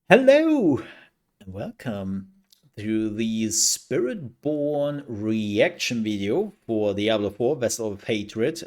Hello and welcome to the Spiritborn reaction video for Diablo 4 Vessel of Hatred.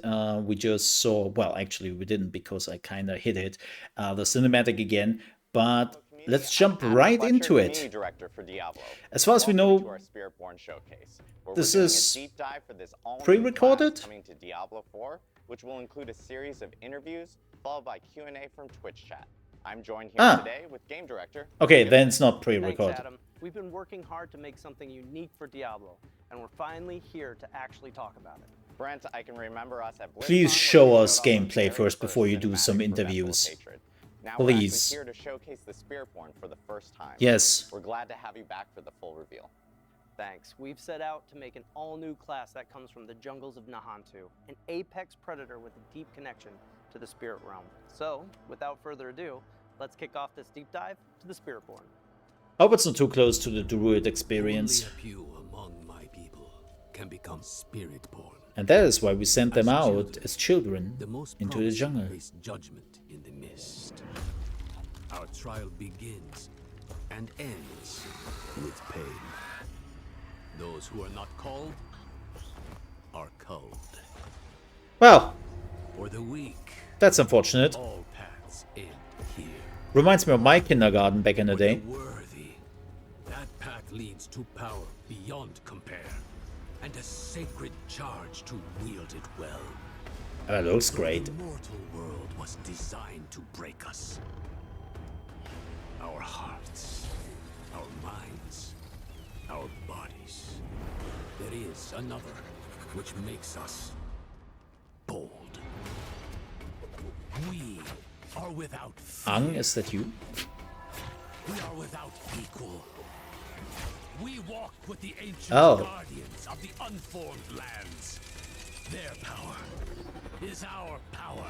We just saw, well, actually, we didn't because I kind of hit it, the cinematic again, but Community, let's I'm jump Adam right Fletcher, into Community it. Director for Diablo. As far as we Welcome to know, our Spiritborn Showcase, where we're this doing a is deep dive for this all-new class pre-recorded. coming to Diablo 4, which will include a series of interviews followed by Q&A from Twitch chat. I'm joined here Ah, today with Game Director. okay, then Gibson. it's not Thanks, pre-recorded. Adam. We've been working hard to make something unique for Diablo, and we're finally here to actually talk about it. Brent, I can remember us at BlizzCon Please where show we us showed off our gameplay very first before you do cinematic some for Vessel of interviews. Hatred. Now we're actually Please. here to showcase the Spiritborn for the first time. Yes. We're glad to have you back for the full reveal. Thanks. We've set out to make an all-new class that comes from the jungles of Nahantu, an apex predator with a deep connection to the spirit realm. So, without further ado, let's kick off this deep dive to the Spiritborn. Hope it's not too close to the Druid experience. Only a few among my people can become Spiritborn. And that is why we sent them As out children, as children The most into the promising jungle. face judgment in the mist. Our trial begins and ends with pain. Those who are not called are culled. Well, For the weak, that's unfortunate. all paths end here. Reminds me of my kindergarten back in the For the day. worthy, that path leads to power beyond compare, and a sacred charge to wield it well. That looks great. The mortal world was designed to break us. Our hearts, our minds, our bodies. There is another which makes us bold. We are without fear. Ang, is that you? We are without equal. We walk with the ancient guardians of the unformed lands. Their power is our power.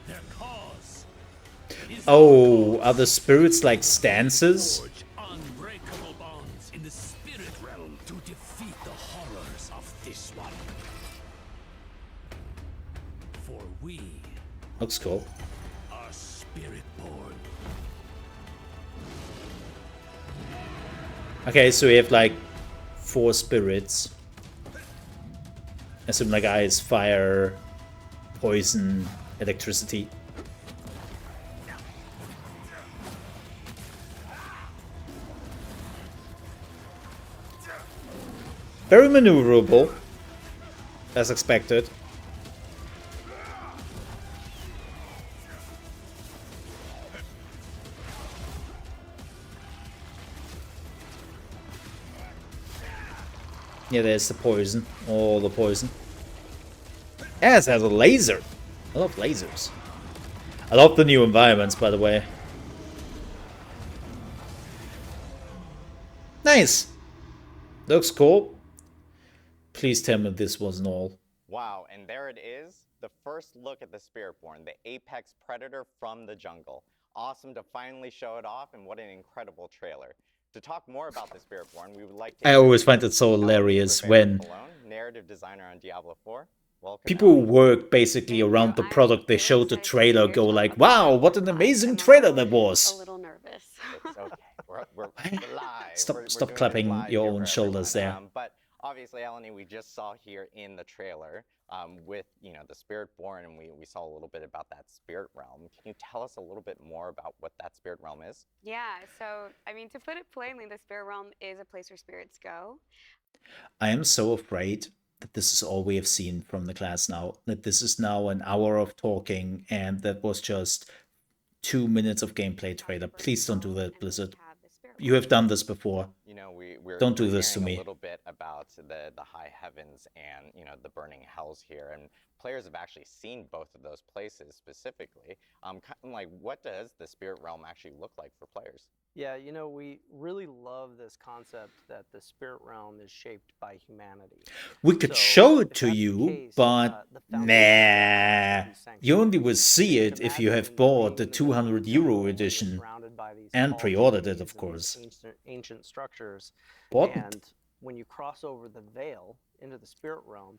Their cause is Oh, are the spirits like stances? forge unbreakable bonds in the spirit realm to defeat the horrors of this one. For we Looks cool. are Spiritborn. Okay, so we have like 4 spirits. Assume like ice, fire, poison, electricity. Very maneuverable, as expected. Yeah, there's the poison. All the poison. Yes, it has a laser. I love lasers. I love the new environments, by the way. Nice. Looks cool. Please tell me this wasn't all. Wow, and there it is, the first look at the Spiritborn, the apex predator from the jungle. Awesome to finally show it off, and what an incredible trailer. To talk more about the Spiritborn, we would like to I always introduce find it so hilarious Rafaela when Colon, narrative designer on Diablo 4. Welcome, people who Ellie. work basically Thank around you. the I'm product they really showed the excited to be trailer here go to like, talk about wow, the what an class. amazing I'm trailer also that a was. little nervous. It's okay. We're live. Stop, We're stop doing this clapping live your here own for shoulders everyone. there. But obviously, Eleni, we just saw here in the trailer with the Spiritborn, and we saw a little bit about that spirit realm. Can you tell us a little bit more about what that spirit realm is? Yeah, so I mean, to put it plainly, the spirit realm is a place where spirits go. I am so afraid that this is all we have seen from the class now. That this is now an hour of talking and that was just 2 minutes of gameplay trailer. Please don't do that, Blizzard. Have the spirit You realm. have done this before. Don't do this to hearing me. a little bit about the high heavens and the burning hells here, and players have actually seen both of those places specifically. Kind of like, what does the spirit realm actually look like for players? Yeah, we really love this concept that the spirit realm is shaped by humanity. We could So, show it if to that's the you, case, but the foundation of that nah. is these You only will sanctuaries. see You it can if you have imagine bought the being in the middle of 200 the euro jungle when you're edition surrounded by these and tall pre-ordered it, trees of and these course. ancient structures. Bought it. And when you cross over the veil into the spirit realm,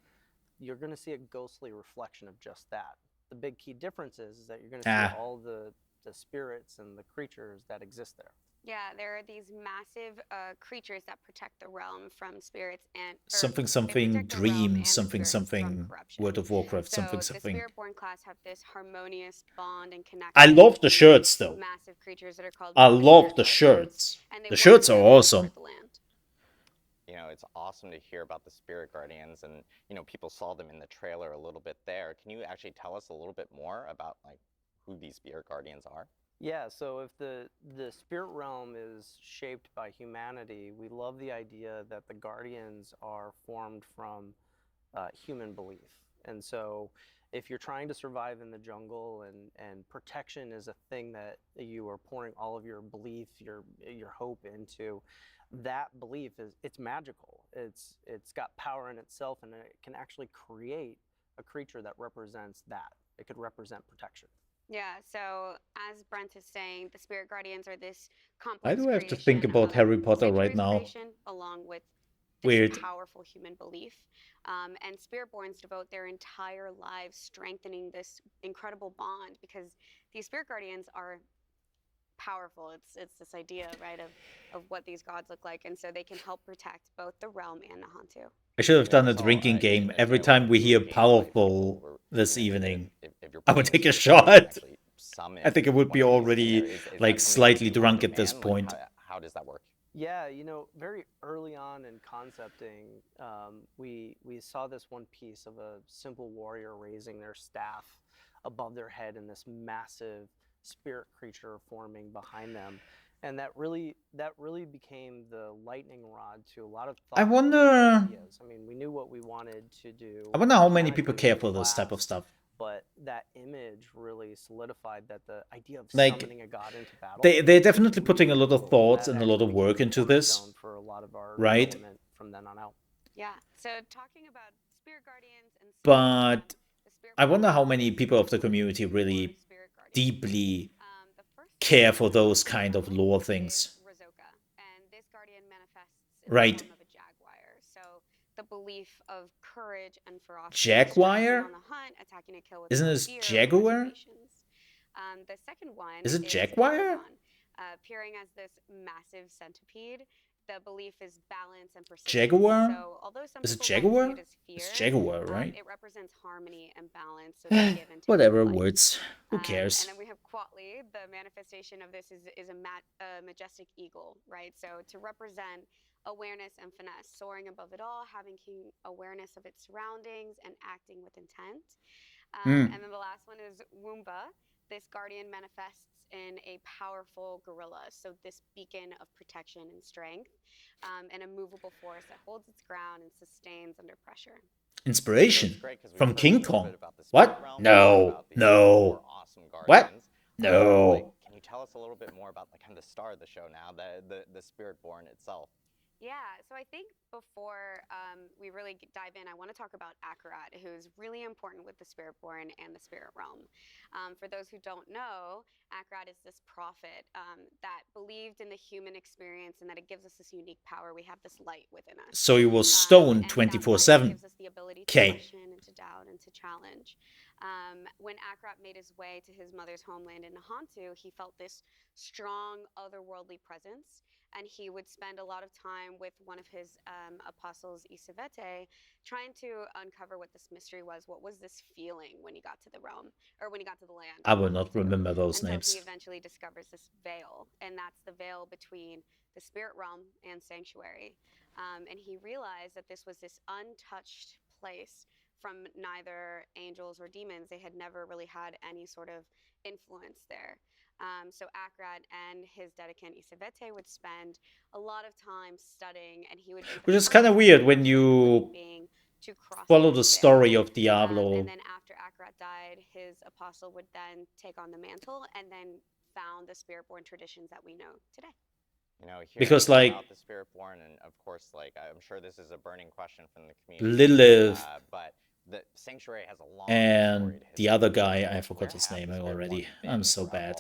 you're going to see a ghostly reflection of just that. The big key difference is that you're going to see all the the spirits and the creatures that exist there. Yeah, there are these massive creatures that protect the realm from spirits and Something they something protect the realm dream, and the something spirits from something corruption. World of Warcraft, So something the something. Spiritborn class have this harmonious bond and connection. I love the with shirts though. massive creatures that are called I the love Spirit the Guardians, shirts. and they The work shirts are together to awesome. guard the land. You know, it's awesome to hear about the Spirit Guardians, and you know, people saw them in the trailer a little bit there. Can you actually tell us a little bit more about like who these Spirit Guardians are? Yeah, so if the spirit realm is shaped by humanity, we love the idea that the guardians are formed from human belief. And so if you're trying to survive in the jungle and protection is a thing that you are pouring all of your belief, your hope into, that belief it's magical. It's got power in itself, and it can actually create a creature that represents that. It could represent protection. Yeah, so as Brent is saying, the Spirit Guardians are this complex Why do I have to creation think about of Harry Potter right Sanctuary's now? creation, along with this Weird. powerful human belief. And Spiritborns devote their entire lives strengthening this incredible bond, because these Spirit Guardians are powerful. It's this idea, right, of what these gods look like, and so they can help protect both the realm and Nahantu. I should have You know, done I a saw drinking game. even Every as I time went we through hear gameplay, powerful people were, this you know, evening, if you're I playing would the take a Spirit Guardian, you shot. can actually summon I think it would one be of these in there. already Is like that something slightly you can do drunk on at this demand? Like, point. how does that work? Yeah, you know, very early on in concepting, we saw this one piece of a simple warrior raising their staff above their head and this massive spirit creature forming behind them, and that really became the lightning rod to a lot of I thought wonder. ideas. I mean, we knew what we wanted to do. I wonder how many people mechanically care in the for this type of class, stuff. but that image really solidified that the idea of Like, summoning a god into battle. they're definitely was putting a really lot of cool. thoughts That and a lot actually of work became the into this, cornerstone for a lot of our right? development from then on out. Yeah. So talking about Spirit Guardians and But the I Spiritborn wonder how class, many people of the community four really Spirit Guardians. deeply The first care one for those kind of lore is things. Razoka, and this guardian manifests in Right. the form of a jaguar. So the belief of courage and ferocity, Jaguar? on the hunt, attacking a kill with Isn't no this fear or Jaguar? reservations. The second one Is it is Jaguar? Hexagon, appearing as this massive centipede. The belief is balance and persistence. Jaguar? So although some Is it people might see Jaguar? it as fear, It's Jaguar, right? it represents harmony and balance. So they give and take Whatever life. words. Who And cares? then we have Quatli. The manifestation of this is a majestic eagle, right? So to represent awareness and finesse, soaring above it all, having keen awareness of its surroundings, and acting with intent. And then the last one is Woomba. This guardian manifests in a powerful gorilla, so this beacon of protection and strength, and a movable force that holds its ground and sustains under pressure. Inspiration So great, from we've King heard a little Kong. bit about the What? realm, No. about these No. four awesome What? guardians. No. Like, can you tell us a little bit more about the kind of the star of the show now, the Spiritborn itself? Yeah, so I think before we really dive in, I want to talk about Akarat, who's really important with the Spiritborn and the Spirit Realm. For those who don't know, Akarat is this prophet that believed in the human experience and that it gives us this unique power. We have this light within us. So he was stoned And 24/7. gives us the ability to Okay. question and to doubt and to challenge. When Akarat made his way to his mother's homeland in Nahantu, he felt this strong otherworldly presence. And he would spend a lot of time with one of his apostles, Isavete, trying to uncover what this mystery was. What was this feeling when he got to the realm, or when he got to the land? I will not remember those Until names. he eventually discovers this veil, and that's the veil between the spirit realm and sanctuary. And he realized that this was this untouched place from neither angels or demons. They had never really had any sort of influence there. So Akrat and his dedicant Isavete would spend a lot of time studying, and he would be Which is kind of weird when you follow the story of Diablo. And then after Akarat died, his apostle would then take on the mantle and then found the Spiritborn traditions that we know today. You know, because like about the Spiritborn, and of course, like I'm sure this is a burning question from the community. Lilith, but the sanctuary has a long and the other guy, I forgot his name already. I'm so bad.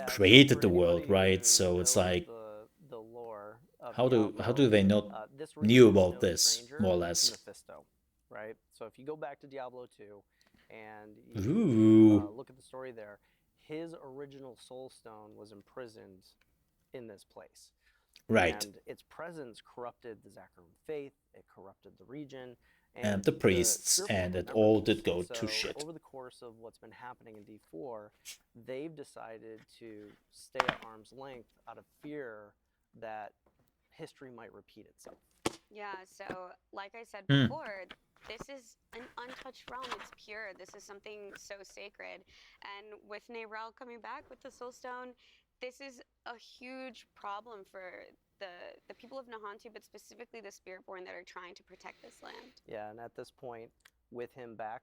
Created the world, right? So it's like, the lore of how Diablo, do they not this really knew is about no this, stranger more or to less? Mephisto, right? So if you go back to Diablo 2 and Ooh. look at the story there, his original soul stone was imprisoned in this place. Right. And its presence corrupted the Zakarum faith, it corrupted the region, And the priests, and it all did go to shit. Over the course of what's been happening in D4, they've decided to stay at arm's length out of fear that history might repeat itself. Yeah, so like I said before, this is an untouched realm. It's pure. This is something so sacred. And with Neyrel coming back with the Soulstone, this is a huge problem for the people of Nahantu, but specifically the Spiritborn that are trying to protect this land. Yeah, and at this point, with him back,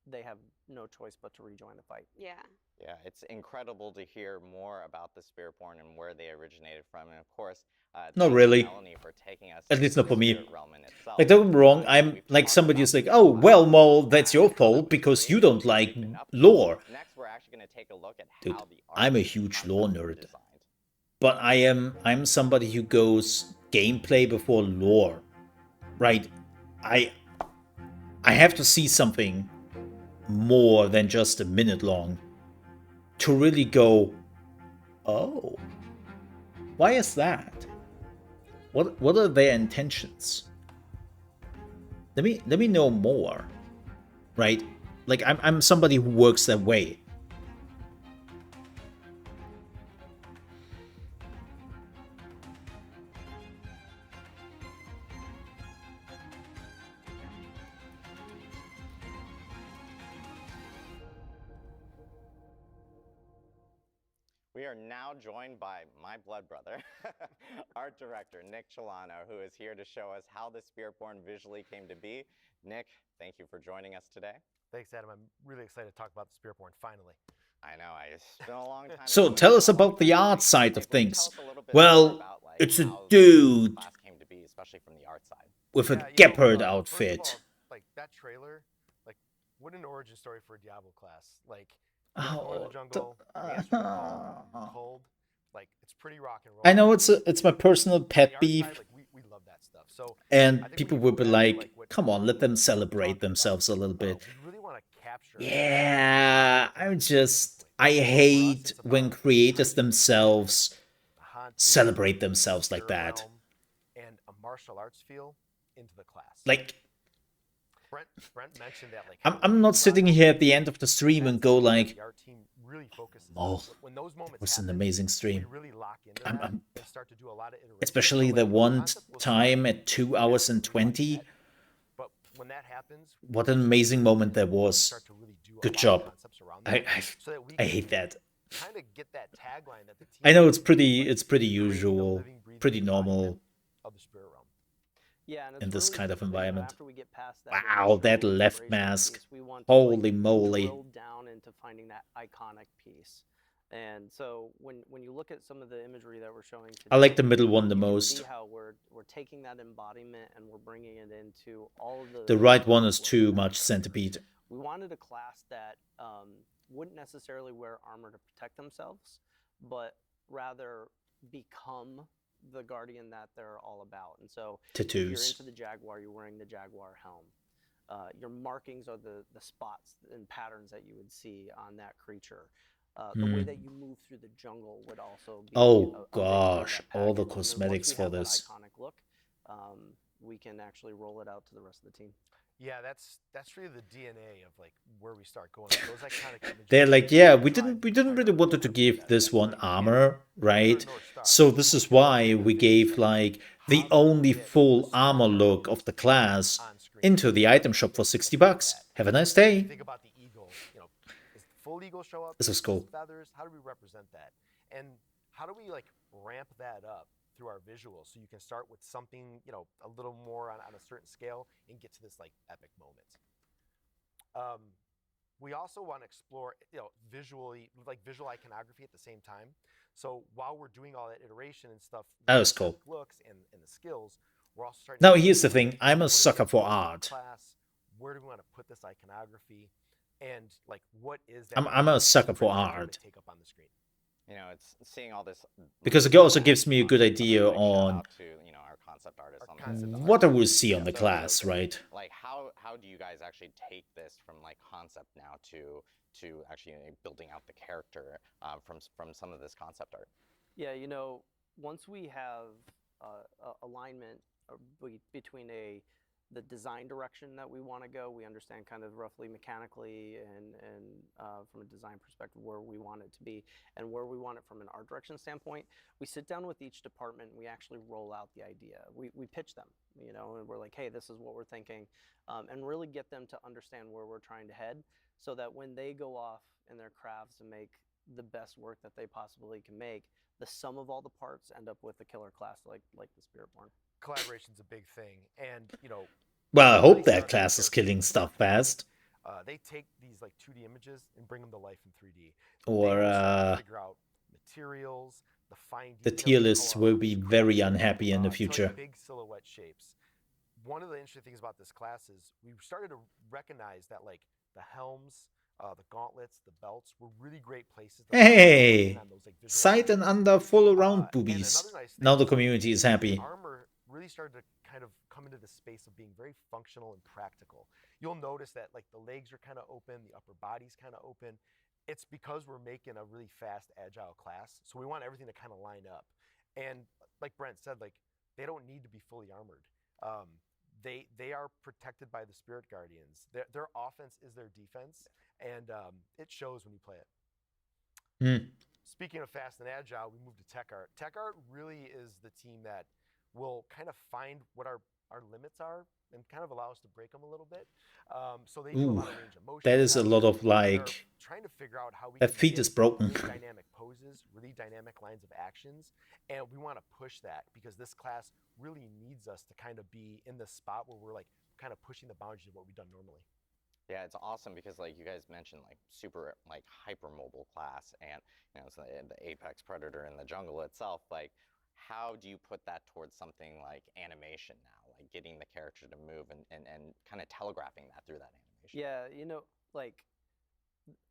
they have no choice but to rejoin the fight. Yeah. Yeah, it's incredible to hear more about the Spiritborn and where they originated from, and of course, not really. Melanie for taking us at least not for me. itself. Like, don't get me wrong, I'm like somebody who's like, oh, well, Mole, that's your fault because you don't like lore. Next, we're actually going to take a look at Dude, how the I'm a huge lore nerd. But I'm somebody who goes gameplay before lore. Right? I have to see something more than just a minute long to really go, oh, why is that? What are their intentions? Let me know more. Right? Like I'm somebody who works that way. We are now joined by my blood brother, art director Nick Chilano, who is here to show us how the Spiritborn visually came to be. Nick, thank you for joining us today. Thanks, Adam. I'm really excited to talk about the Spiritborn finally. I know, it's been a long time. So tell us about the art side of things. Well, it's a dude came to be, especially from the art side. with a Gepard outfit. First of all, like that trailer, like what an origin story for a Diablo class. Like in the jungle, cold, like it's pretty rock and roll. I know it's my personal pet beef. Side, like, we love that stuff. So and people would be like, come on, let them celebrate themselves a little bit. We really want to capture. Yeah, I hate when creators themselves celebrate themselves like that. And a martial arts feel into the class. Like, Brent mentioned that. Like, I'm not sitting here at the end of the stream and go like, oh, that was an amazing stream. Especially the one time at 2 hours and 20. But when that happens, what an amazing moment there was. Good job. I hate that. Kind of get that tagline that the team I know it's pretty usual, pretty normal. Yeah, and in this kind of environment. After we get past that, wow, that left mask. Holy moly. Drill down into finding that iconic piece. And so when you look at some of the imagery that we're showing today, I like the middle one the most. See how we're taking that embodiment and we're bringing it into all of the right one is too much centipede. We wanted a class that wouldn't necessarily wear armor to protect themselves, but rather become the guardian that they're all about. And so tattoos. If you're into the Jaguar, you're wearing the Jaguar helm. Your markings are the spots and patterns that you would see on that creature. The way that you move through the jungle would also be gosh, all the cosmetics for this. That iconic look, we can actually roll it out to the rest of the team. Yeah, that's really the DNA of like where we start going. Those iconic they're like, yeah, we didn't really wanted to give this one armor, right? So this is why we gave like the only full armor look of the class into the item shop for $60. Have a nice day. Think about the eagle, you know, is the full eagle show up? This is cool. Feathers, how do we represent that? And how do we like ramp that up through our visuals so you can start with something, you know, a little more on a certain scale and get to this like epic moment. We also want to explore, you know, visually, like visual iconography at the same time. So while we're doing all that iteration and stuff, that was cool. Looks and the skills, we're also starting. Now here's the thing: I'm a sucker for art. Class, where do we want to put this iconography, and like what is that? I'm a sucker for art. Take up on the screen. You know, it's seeing all this because it also gives me a good idea on to, you know, our concept artists what I will see on the class, right? Like how do you guys actually take this from like concept now to actually building out the character from some of this concept art? Yeah, once we have alignment between the design direction that we want to go, we understand kind of roughly mechanically and from a design perspective where we want it to be and where we want it from an art direction standpoint. We sit down with each department and we actually roll out the idea. We pitch them, and we're like, hey, this is what we're thinking, and really get them to understand where we're trying to head, so that when they go off in their crafts and make the best work that they possibly can make, the sum of all the parts end up with a killer class like the Spiritborn. Collaboration's a big thing, and Well, I hope that class is killing stuff fast. They take these like 2D images and bring them to life in 3D. Or They will start to figure out materials, the fine the details tier of how lists our will art be is very crafted, unhappy in the to, future. like, big silhouette shapes. One of the interesting things about this class is we started to recognize that like the helms, the gauntlets, the belts were really great places to Hey, on those, like, visual side and elements. under full around And boobies. another nice thing Now the is community is happy. armor really started to kind of come into the space of being very functional and practical. You'll notice that like the legs are kind of open, the upper body's kind of open. It's because we're making a really fast, agile class, so we want everything to kind of line up. And like Brent said, like they don't need to be fully armored. They are protected by the Spirit Guardians. Their offense is their defense, and it shows when you play it. Speaking of fast and agile, we moved to Tech Art. Tech Art really is the team that will kind of find what our limits are and kind of allow us to break them a little bit. So they do a lot of range of motion. That is a lot of like, trying to figure out how we that can feat get is broken. really dynamic poses, really dynamic lines of actions, and we want to push that because this class really needs us to kind of be in the spot where we're like kind of pushing the boundaries of what we've done normally. Yeah, it's awesome because like you guys mentioned like super like hypermobile class and so the apex predator in the jungle itself, like how do you put that towards something like animation now, like getting the character to move and kind of telegraphing that through that animation? Yeah, like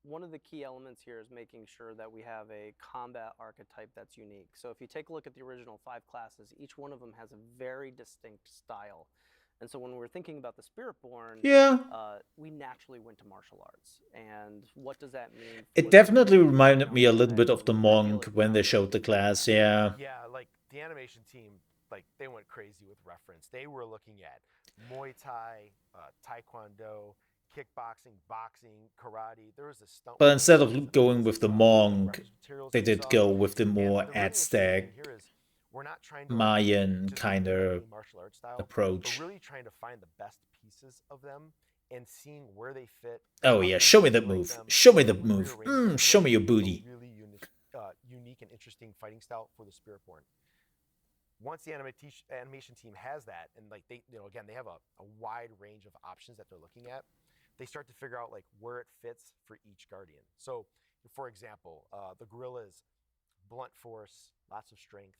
one of the key elements here is making sure that we have a combat archetype that's unique. So if you take a look at the original 5 classes, each one of them has a very distinct style. And so when we were thinking about the Spiritborn, we naturally went to martial arts. And what does that mean? It definitely reminded me a little bit of the Monk when they showed the class, yeah. Yeah, like the animation team, like they went crazy with reference. They were looking at Muay Thai, Taekwondo, kickboxing, boxing, karate. There was a stunt. But instead of going with the Monk, they did go with the more Aztec, we're not trying to Mayan kind of martial art style approach. We're really trying to find the best pieces of them and seeing where they fit. Oh yeah, show me the move. Show me the move. Show me your booty. Really unique and interesting fighting style for the Spiritborn. Once the animation team has that, and like they, again, they have a wide range of options that they're looking at. They start to figure out like where it fits for each guardian. So, for example, the gorilla's blunt force, lots of strength.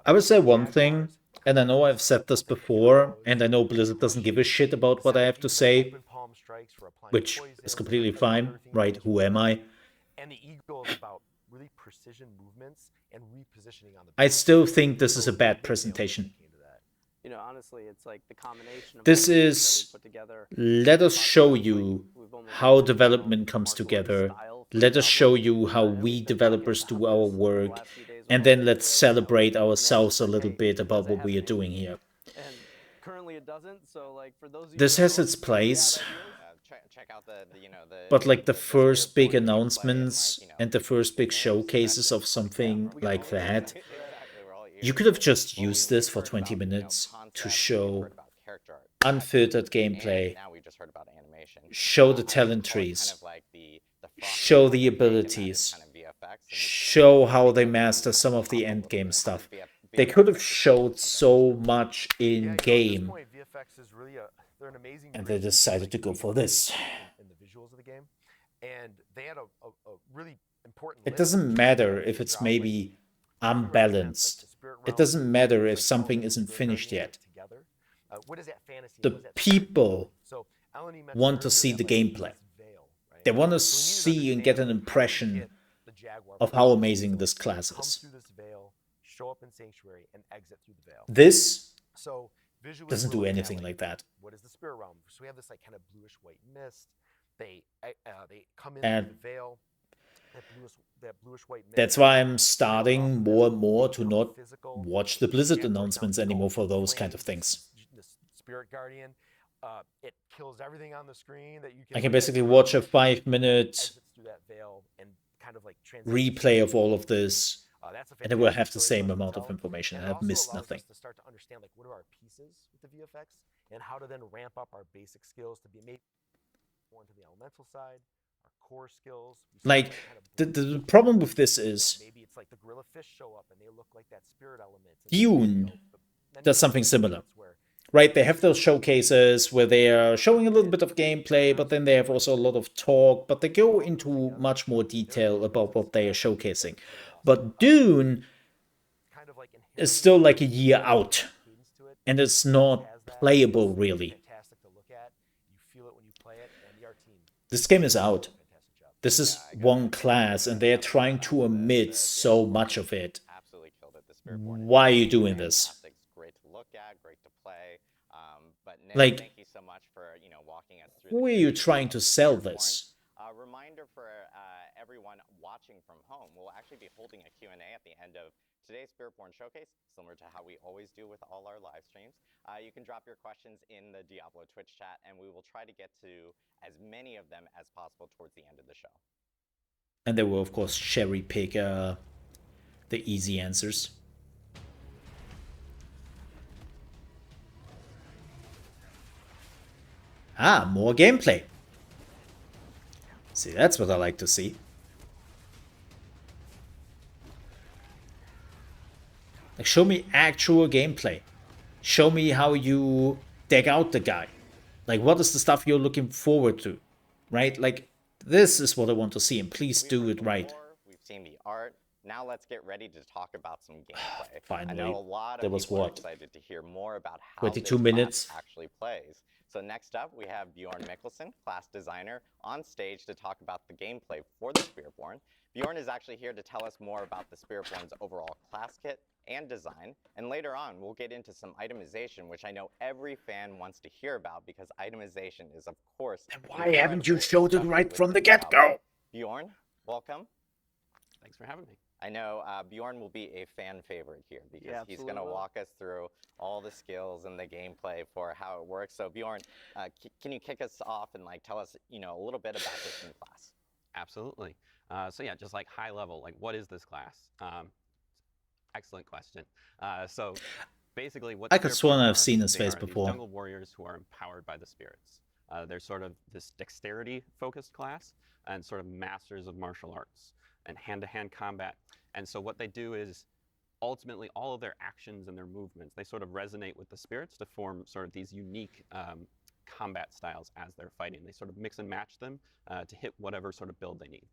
I would say one thing, and I know I've said this before, and I know Blizzard doesn't give a shit about what I have to say, which is completely fine, right? Who am I? And the eagle is about really precision movements and repositioning on the. I still think this is a bad presentation. Honestly, it's like the combination of this all is, put together. let us show you how development comes together. Let us show you how we developers do our work. And then let's celebrate ourselves a little bit about what we are doing here. And currently it doesn't, so like for those of you this has its place. Check out the but like the first big announcements and the first big showcases of something like that, you could have just used this for 20 minutes to show unfiltered gameplay, show the talent trees, show the abilities, show how they master some of the endgame stuff. They could have showed so much in game, and they decided to go for this. In the visuals of the game, and they had a really important. It doesn't matter if it's maybe unbalanced. It doesn't matter if something isn't finished yet. The people want to see the gameplay. They want to see and get an impression of how amazing this class is. This doesn't do anything like that. What is the spirit realm? So we have this like kind of bluish white mist. They come in And through the veil, that bluish white mist. that's why I'm They starting off more and that more to become not physical. watch the Blizzard Again, break down announcements skull, anymore for those kind of flames, things. the Spirit Guardian. It kills everything on the screen that you can. I can like, basically observe. watch a It 5-minute exits through that veil and kind of like transitions replay of into all of the this, that's a and it will fantastic have the story same for us to amount of tell. information, And and it I've also missed allows nothing. us to start to understand like what are our pieces with the VFX and how to then ramp up our basic skills to be made more into the elemental side, our core skills. Like, the problem with this is maybe it's like the gorilla fish show up and they look like that spirit element. Dune does something similar, right? They have those showcases where they are showing a little bit of gameplay, but then they have also a lot of talk, but they go into much more detail about what they are showcasing. But Dune is still like a year out, and it's not playable really. Fantastic to look at. You feel it when you play it, and the art team. This game is out. This is one class, and they're trying to omit so much of it. Absolutely killed it. The Spiritborn. Why are you doing this? Fantastic. It's great to look at, great to play. But Nick, Like, thank you so much for walking us through. Who are you trying to sell this? Reminder for everyone watching from home, we'll actually be holding a Q&A at the end of today's Spiritborn Showcase, similar to how we always do with all our live streams. You can drop your questions in the Diablo Twitch chat, and we will try to get to as many of them as possible towards the end of the show. And they will, of course, cherry pick the easy answers. Ah, more gameplay. See, that's what I like to see. Like, show me actual gameplay. Show me how you deck out the guy. Like, what is the stuff you're looking forward to, right? Like, this is what I want to see, and please do it right. We've seen the art. Now let's get ready to talk about some gameplay. Finally, I know a lot there of was people are what? excited to hear more about how 22 this minutes. class actually plays. So next up, we have Bjorn Mikkelsen, class designer, on stage to talk about the gameplay for the Spiritborn. Bjorn is actually here to tell us more about the Spiritborn's overall class kit and design. And later on, we'll get into some itemization, which I know every fan wants to hear about because itemization is, of course, And why haven't you incredible, showed it especially right with from the Diablo. get-go? Bjorn, welcome. Thanks for having me. I know Bjorn will be a fan favorite here because he's going to walk us through all the skills and the gameplay for how it works. So Bjorn, can you kick us off and tell us a little bit about this new class? Absolutely. So yeah, just like high level, like what is this class? Excellent question. So basically, what I could swear I've seen his face before. Jungle warriors who are empowered by the spirits. They're sort of this dexterity-focused class and sort of masters of martial arts and hand-to-hand combat. And so what they do is ultimately all of their actions and their movements, they sort of resonate with the spirits to form sort of these unique combat styles as they're fighting. They sort of mix and match them to hit whatever sort of build they need.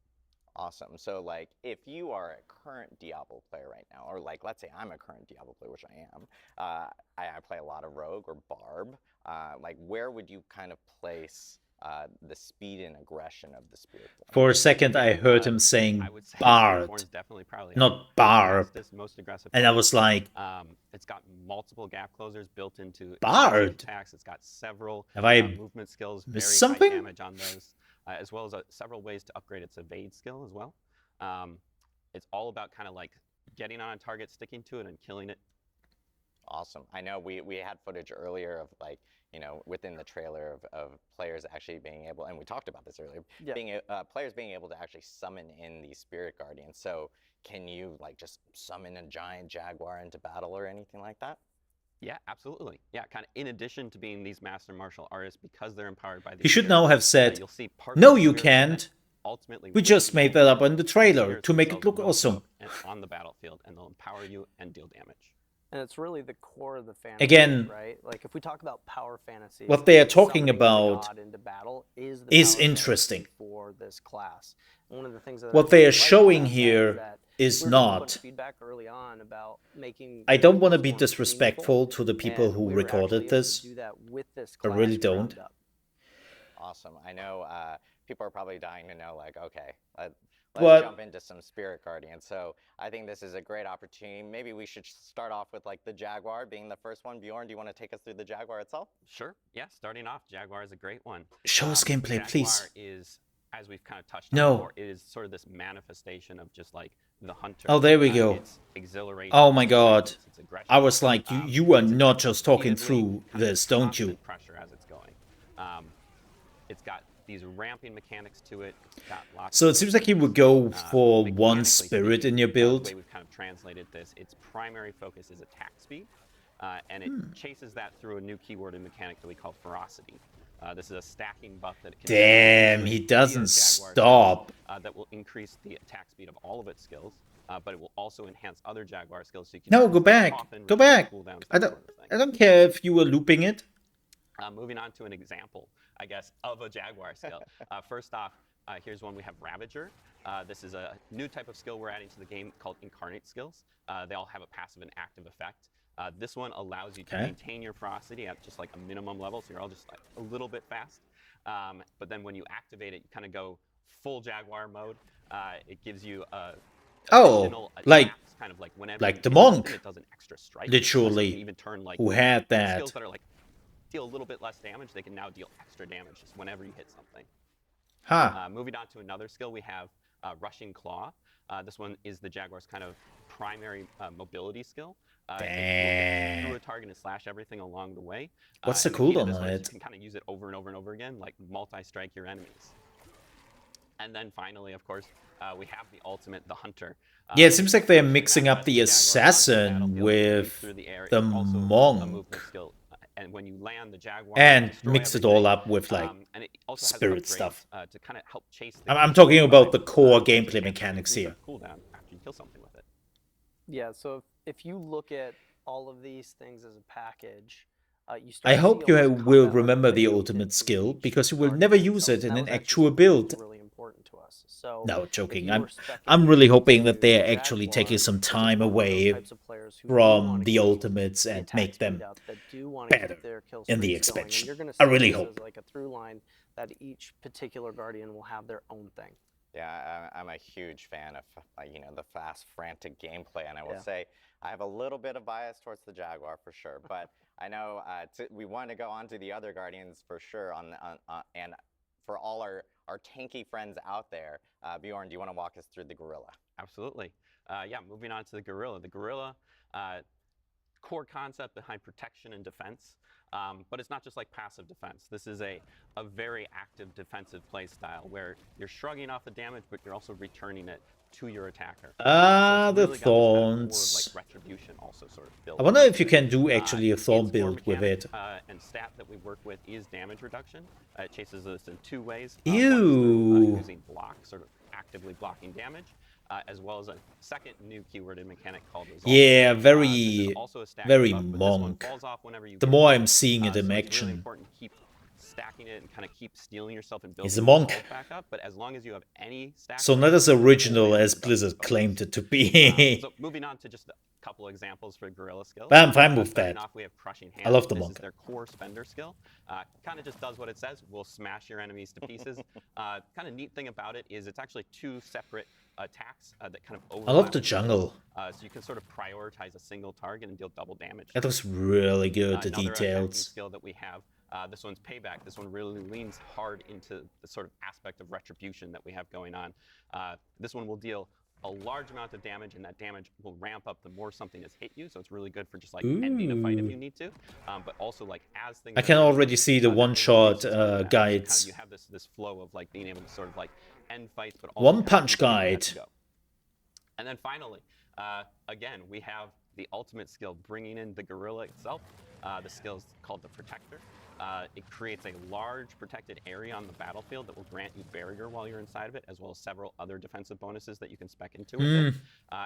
Awesome. So if you are a current Diablo player right now, or let's say I'm a current Diablo player, which I am, I play a lot of Rogue or Barb, where would you kind of place the speed and aggression of the Spiritborn? For a second, I heard him saying Bard, not Barb. Most aggressive and I was like, it's got multiple gap closers built into Bard. Attacks. It's got several Have I movement skills, very something? high damage on those, as well as several ways to upgrade its evade skill as well. It's all about kind of getting on a target, sticking to it, and killing it. Awesome. I know we had footage earlier of within the trailer of players actually being able, and we talked about this earlier, players being able to actually summon in these spirit guardians. So can you just summon a giant jaguar into battle or anything like that? Yeah, absolutely. Yeah, kind of in addition to being these master martial artists, because they're empowered by the he should now have said, you'll see no, you can't. Ultimately, we just made that up in the trailer to make it look awesome. And on the battlefield, and they'll empower you and deal damage. And it's really the core of the fantasy, again, right? If we talk about power fantasy, what they are talking about into battle is interesting. For this class. One of the things that what they are showing here is not. Feedback early on about making. I don't want to be disrespectful to the people who recorded this. Do that with this I really don't. Awesome. I know people are probably dying to know, okay, let's jump but into some Spirit Guardians. So I think this is a great opportunity. Maybe we should start off with like the Jaguar being the first one. Bjorn, do you want to take us through the Jaguar itself? Sure. Yeah, starting off, Jaguar is a great one. show us gameplay, Jaguar please. is, as we've kind of touched on No. before, it is sort of this manifestation of just like the hunter. Oh, there we go. It's exhilaration. Oh my god. It's aggression. I was like, you are It's not just talking repeatedly through kind of this, don't you? constant pressure as it's going. It's got these ramping mechanics to it. It's got lots So it of seems like you would go for mechanically one spirit in your The build. way we've kind of translated this, its primary focus is attack speed, and it chases that through a new keyword and mechanic that we call ferocity. This is a stacking buff that it can Damn, he doesn't stop. that will increase the attack speed of all of its skills, but it will also enhance other Jaguar skills. So you can No, go back. often Go reduce back. cooldowns, I that don't sort of thing. I don't care if you were looping it. Moving on to an example, I guess, of a Jaguar skill. First off, here's one we have Ravager. This is a new type of skill we're adding to the game called Incarnate skills. They all have a passive and active effect. This one allows you to maintain your ferocity at just like a minimum level, so you're all just like a little bit fast. But then when you activate it, you kind of go full Jaguar mode. It gives you additional like attacks, kind of like whenever like you the hit something, monk, it does an extra strike. literally, So you can even turn like who had that. skills that are like deal a little bit less damage, they can now deal extra damage just whenever you hit something. Huh. Moving on to another skill, we have Rushing Claw. This one is the Jaguar's kind of primary mobility skill. It will get through a target and slash everything along the way. What's the and key to cooldown this on one is it? You can kind of use it over and over and over again, like multi-strike your enemies. And then finally, of course, we have the ultimate, the Hunter. Yeah, it seems like they're mixing up manifests the Jaguar onto assassin battlefield, with through the air. the It's also a monk. movement skill. And when you land the Jaguar, And destroy mix it everything. all up with like And it also has spirit upgrades, stuff. to kind of help chase the I'm game talking time, about the core to gameplay chance mechanics to here. cooldown after you kill something with it. Yeah, so if you look at all of these things as a package, you start I to hope see you all this will combat remember the built ultimate into skill, each because you will guardian never use itself. it in That an was actually actual something build. that was really important to us. So No, if joking. you were I'm speccing really hoping that into they're the actually Jaguar, taking some it's time important for those away types of players who do from wanna the keep ultimates the and attack make speed them up, that do want to better keep their kill in the streaks going. And expansion. you're going to I see really this hope. as like a through line that each particular guardian will have their own thing. Yeah, I'm a huge fan of the fast, frantic gameplay, and I will Yeah. say I have a little bit of bias towards the Jaguar for sure. But I know we want to go on to the other Guardians for sure. And for all our tanky friends out there, Bjorn, do you want to walk us through the Gorilla? Absolutely. Yeah, moving on to the Gorilla. The Gorilla, core concept behind protection and defense, but it's not just like passive defense. This is a very active defensive play style where you're shrugging off the damage, but you're also returning it to your attacker. Ah, So it's the really got this kind of core of, thorns. like retribution also sort of built I wonder if into you it. can do actually a thorn Its core build with mechanic, it. And stat that we work with is damage reduction. It chases this in two ways. Ew. One is through using block, sort of actively blocking damage, as well as a second new keyword and mechanic called Resolve. Yeah, This is very, also a stacking very buff, but this one monk. falls off whenever you The get more hit. I'm seeing it So in it's really action. important to keep stacking it and kind of keep stealing yourself and building He's a your monk. resolve back up. But as long as you have any stack, So not as original as Blizzard claimed it to be. so moving on to just a couple examples for Gorilla skills. But I'm fine with Starting that. off, we have Crushing Hand. I love the This monk. is their core spender skill. Kind of just does what it says. Will smash your enemies to pieces. Kind of neat thing about it is it's actually two separate attacks that kind of overlap. I love the with each other. jungle. So you can sort of prioritize a single target and deal double damage. That was really good, the Another attacking details. skill that we have. This one's Payback. This one really leans hard into the sort of aspect of retribution that we have going on. This one will deal a large amount of damage, and that damage will ramp up the more something has hit you. So it's really good for just like ending a fight if Ooh. you need to. But also like as things I are can happening, already see the that can one-shot release some of that. So kind of guides. you have this flow of like being able to sort of like end fights, but also One kind of punch keep letting that guide. go. And then finally, again, we have the ultimate skill, bringing in the Gorilla itself. The skill is called the Protector. It creates a large protected area on the battlefield that will grant you barrier while you're inside of it, as well as several other defensive bonuses that you can spec into with it.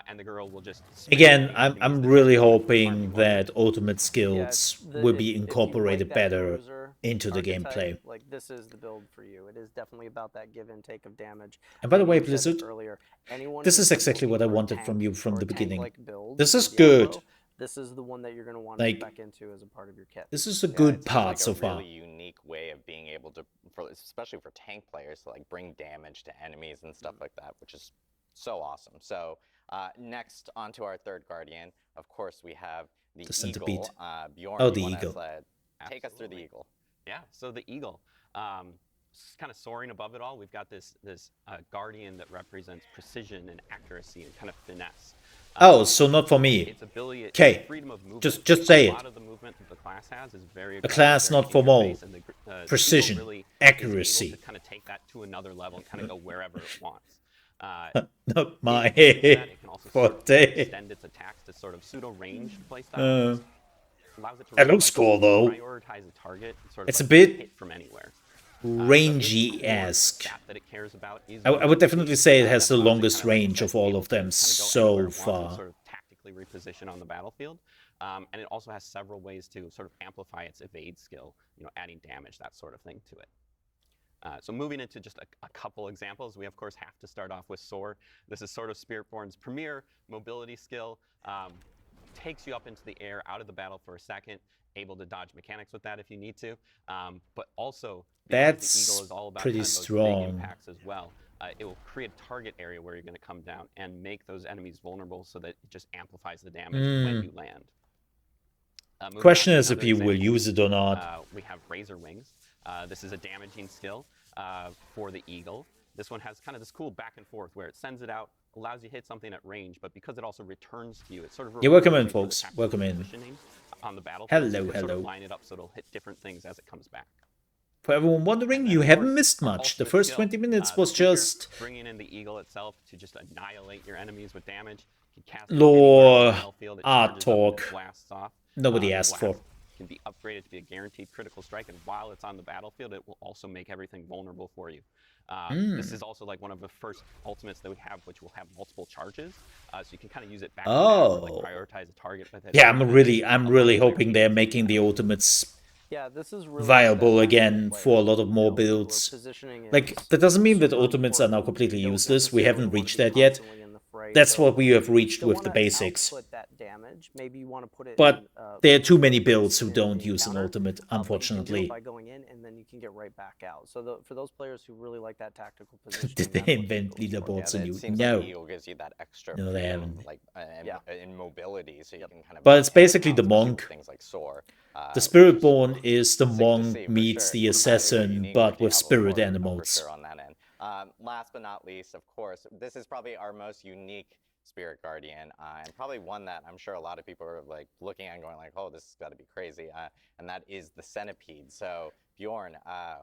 And the Gorilla will just spam Again, the I'm enemies that really you're farming hoping while you're that ultimate skills will be if you like incorporated that better bruiser into the archetype, gameplay. like this is the build for you. It is definitely about that give and take of damage. And by the way, You said it Blizzard, earlier, anyone this who's is exactly looking what I for a wanted from tank you from or the a beginning. tank-like build This in is good. Diablo, this is the one that you're going to want to Like, spec into as a part of your kit. this is a Yeah, good it seems part like so a far. really unique way of being able to, especially for tank players, to like bring damage to enemies and stuff like that, which is so awesome. So next, onto our third guardian. Of course, we have the centipede. eagle. Bjorn, Oh, you the wanna, eagle. take us through the Absolutely. eagle. Yeah, so the eagle, kind of soaring above it all, we've got this guardian that represents precision and accuracy and kind of finesse. Oh, so not for me. Its ability, its 'Kay. freedom of movement. Just say a it. lot of the movement that the class has is very A aggressive, class very not for in your mole. face, and the eagle Precision, really accuracy. is able to kind of take that to another level and kind of go wherever it wants. Not my in addition to that, it can also sort of forte. extend its attacks to sort of pseudo-ranged playstyle. Allows it to It really, looks cool, though. prioritize a target and sort of It's a like bit hit from anywhere. rangy-esque. That it cares about is I would definitely say it has the that allows it longest kind of, like I range said, of to be all able of to them kind of go so anywhere it wants and far. sort of tactically reposition on the battlefield. And it also has several ways to sort of amplify its evade skill, adding damage, that sort of thing to it. So moving into just a couple examples, we of course have to start off with Soar. This is sort of Spiritborn's premier mobility skill. Takes you up into the air, out of the battle for a second, able to dodge mechanics with that if you need to. But also, because the eagle is all about pretty kind of those strong. big impacts as well, it will create a target area where you're going to come down and make those enemies vulnerable so that it just amplifies the damage when you land. Question is if you will use it or not. We have Razor Wings. This is a damaging skill for the eagle. This one has kind of this cool back and forth where it sends it out, allows you to hit something at range, but because it also returns to you, it sort of Yeah, welcome in, rewards you for the folks. tactical Welcome in. positioning on the battlefield. Hello, So you can sort of hello. line it up so it'll hit different things as it comes back. For everyone wondering, And then, you of haven't course, missed our much. The ultimate first skill, 20 minutes the was Seeker, just bringing in the eagle itself to just annihilate your enemies with damage. You can cast it lore, anywhere on the battlefield, it art charges up and talk. it blasts off. Nobody The asked for. blast can be upgraded to be a guaranteed critical strike, and while it's on the battlefield, it will also make everything vulnerable for you. This is also like one of the first ultimates that we have, which will have multiple charges, so you can kind of use it back to back or like prioritize a target with it. Yeah, I'm really hoping they're making the ultimates Yeah, this is really viable what that again matters for a players, lot of more where builds. positioning Like, is that doesn't mean that super ultimates are now important. completely You don't useless. We necessarily haven't wanna reached be that yet. constantly in the fray, That's so what we have you reached still with the wanna basics. output that damage. Maybe you want to put it But in, there are too many place builds who in don't the use an encounter, ultimate, but you can do it unfortunately. by going in, and then you can get right back out. So for those players who really like that tactical positioning, Did that's they what the invent Eagle's for. leaderboards Yeah, and it you? seems No. like the eagle gives you that extra No, they freedom, haven't. like Yeah. in mobility, so you can kind of. But move it's in and basically out, the especially monk. with things like Soar. The Which Spiritborn is the sick to monk see, for meets sure. the It's very assassin, unique but for with Diablo spirit 4, animals. For sure on that end. Last but not least, of course, this is probably our most unique Spirit Guardian, and probably one that I'm sure a lot of people are like looking at and going like, oh, this has got to be crazy, and that is the centipede. So Bjorn,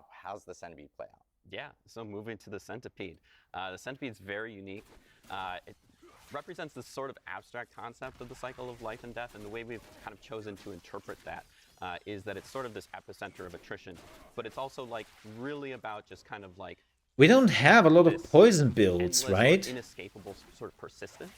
how's the centipede play out? Yeah, so moving to the centipede. The centipede's very unique. It represents this sort of abstract concept of the cycle of life and death, and the way we've kind of chosen to interpret that is that it's sort of this epicenter of attrition, but it's also like really about just kind of like We don't have a lot of this poison builds, endless or right? inescapable sort of persistence.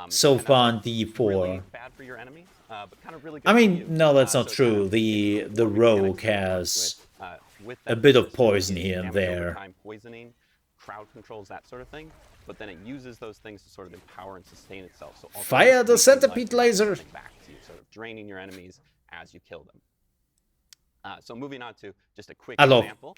So and that's, far on like, D4. really bad for your enemies, but kind of really good I for mean, you. no, that's not So true. it's The core rogue mechanics that it works has with a that bit of persistence poison is here and damage over there. time, poisoning, crowd controls, that sort of thing. But then it uses those things to sort of empower and sustain itself. So also Fire the making centipede life laser! something back to you, sort of draining your enemies as you kill them. So moving on to just a quick I love example.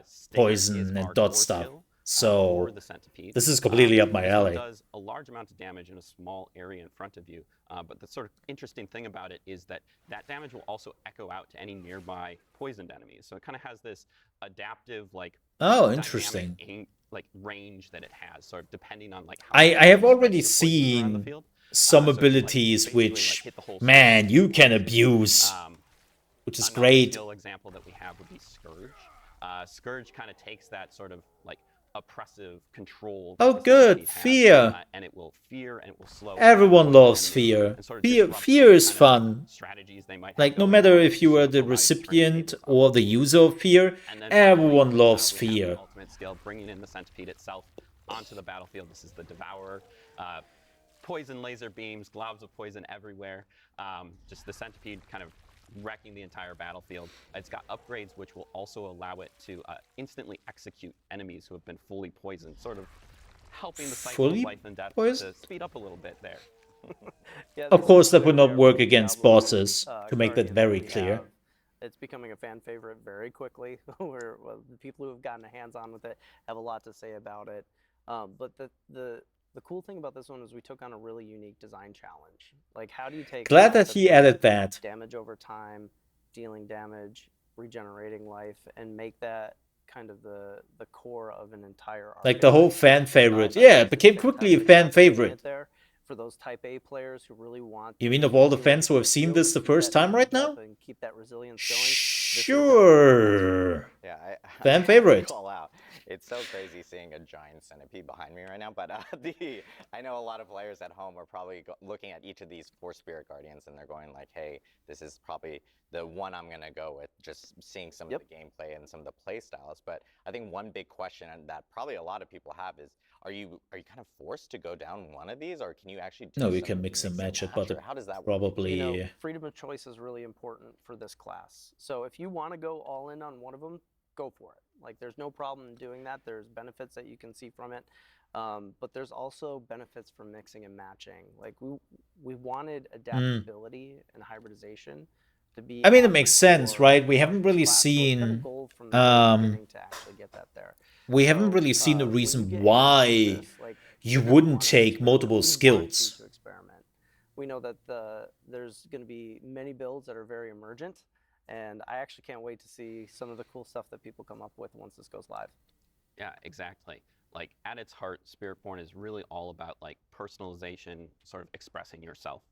Stinger poison is and our dot core stuff. skill, So for the centipede. this is completely up my This one alley. does a large amount of damage in a small area in front of you, but the sort of interesting thing about it is that that damage will also echo out to any nearby poisoned enemies. So it kind of has this adaptive, like, Oh, dynamic interesting. like range that it has, sort of depending on like how I have already spicy the poisons are on the seen field. some So it can, like, abilities basically, like, which, hit the whole man, circle you with can poison. abuse, which is Another great. skill example that we have would be Scourge. Scourge kind of takes that sort of like oppressive control. Oh, that the good. centipede has, Fear. and it will fear and it will slow. Everyone poison loves enemies fear. and sort of Fear, disrupt fear any is kind of fun. strategies they might have Like, no going matter on if you to are the provide recipient turn-tables or of the user of fear, and then everyone finally, loves we have the fear. ultimate skill, bringing in the centipede itself onto the battlefield. This is the Devourer. Poison laser beams, globs of poison everywhere. Just the centipede kind of wrecking the entire battlefield. It's got upgrades which will also allow it to instantly execute enemies who have been fully poisoned, sort of helping the cycle Fully of life and death poisoned? to speed up a little bit there. Yeah, Of this course, is that would where we not are work with the against Diablo bosses, to make that Guardians very we clear. have. It's becoming a fan favorite very quickly. Well, the people who have gotten a hands-on with it have a lot to say about it. But the cool thing about this one is we took on a really unique design challenge. Like, how do you take Glad something that that's he got added that. damage over time, dealing damage, regenerating life, and make that kind of the core of an entire Like the whole archetype? fan favorite. I Yeah, think it it's a became quickly a fantastic fan job seeing favorite. it there for those Type A players who really want You the mean of all the healing fans who have to seen heal this to the keep first that time right damage up now? and keep that resilience going? This is definitely one of the ones. Sure. Yeah, Fan I have to favorite. call out. It's so crazy seeing a giant centipede behind me right now. But I know a lot of players at home are probably looking at each of these 4 Spirit Guardians and they're going like, "Hey, this is probably the one I'm gonna go with." Just seeing some of the gameplay and some of the play styles. But I think one big question that probably a lot of people have is, are you kind of forced to go down one of these, or can you actually do No, you some can mix and match it, but or how does that work? probably. You know, freedom of choice is really important for this class. So if you want to go all in on one of them, go for it. Like, there's no problem in doing that. There's benefits that you can see from it, but there's also benefits from mixing and matching. Like, we wanted adaptability and hybridization to be. I mean, at it makes the sense, core right? We of haven't this really class. So it's been a seen. goal from the very beginning to actually get that there. We haven't So, really seen a when you reason get hands-on with why this, like, you you're gonna wouldn't want to take experiment. multiple We want you skills. to experiment. We know that there's going to be many builds that are very emergent, and I actually can't wait to see some of the cool stuff that people come up with once this goes live. Yeah, exactly. Like, at its heart, Spiritborn is really all about like personalization, sort of expressing yourself.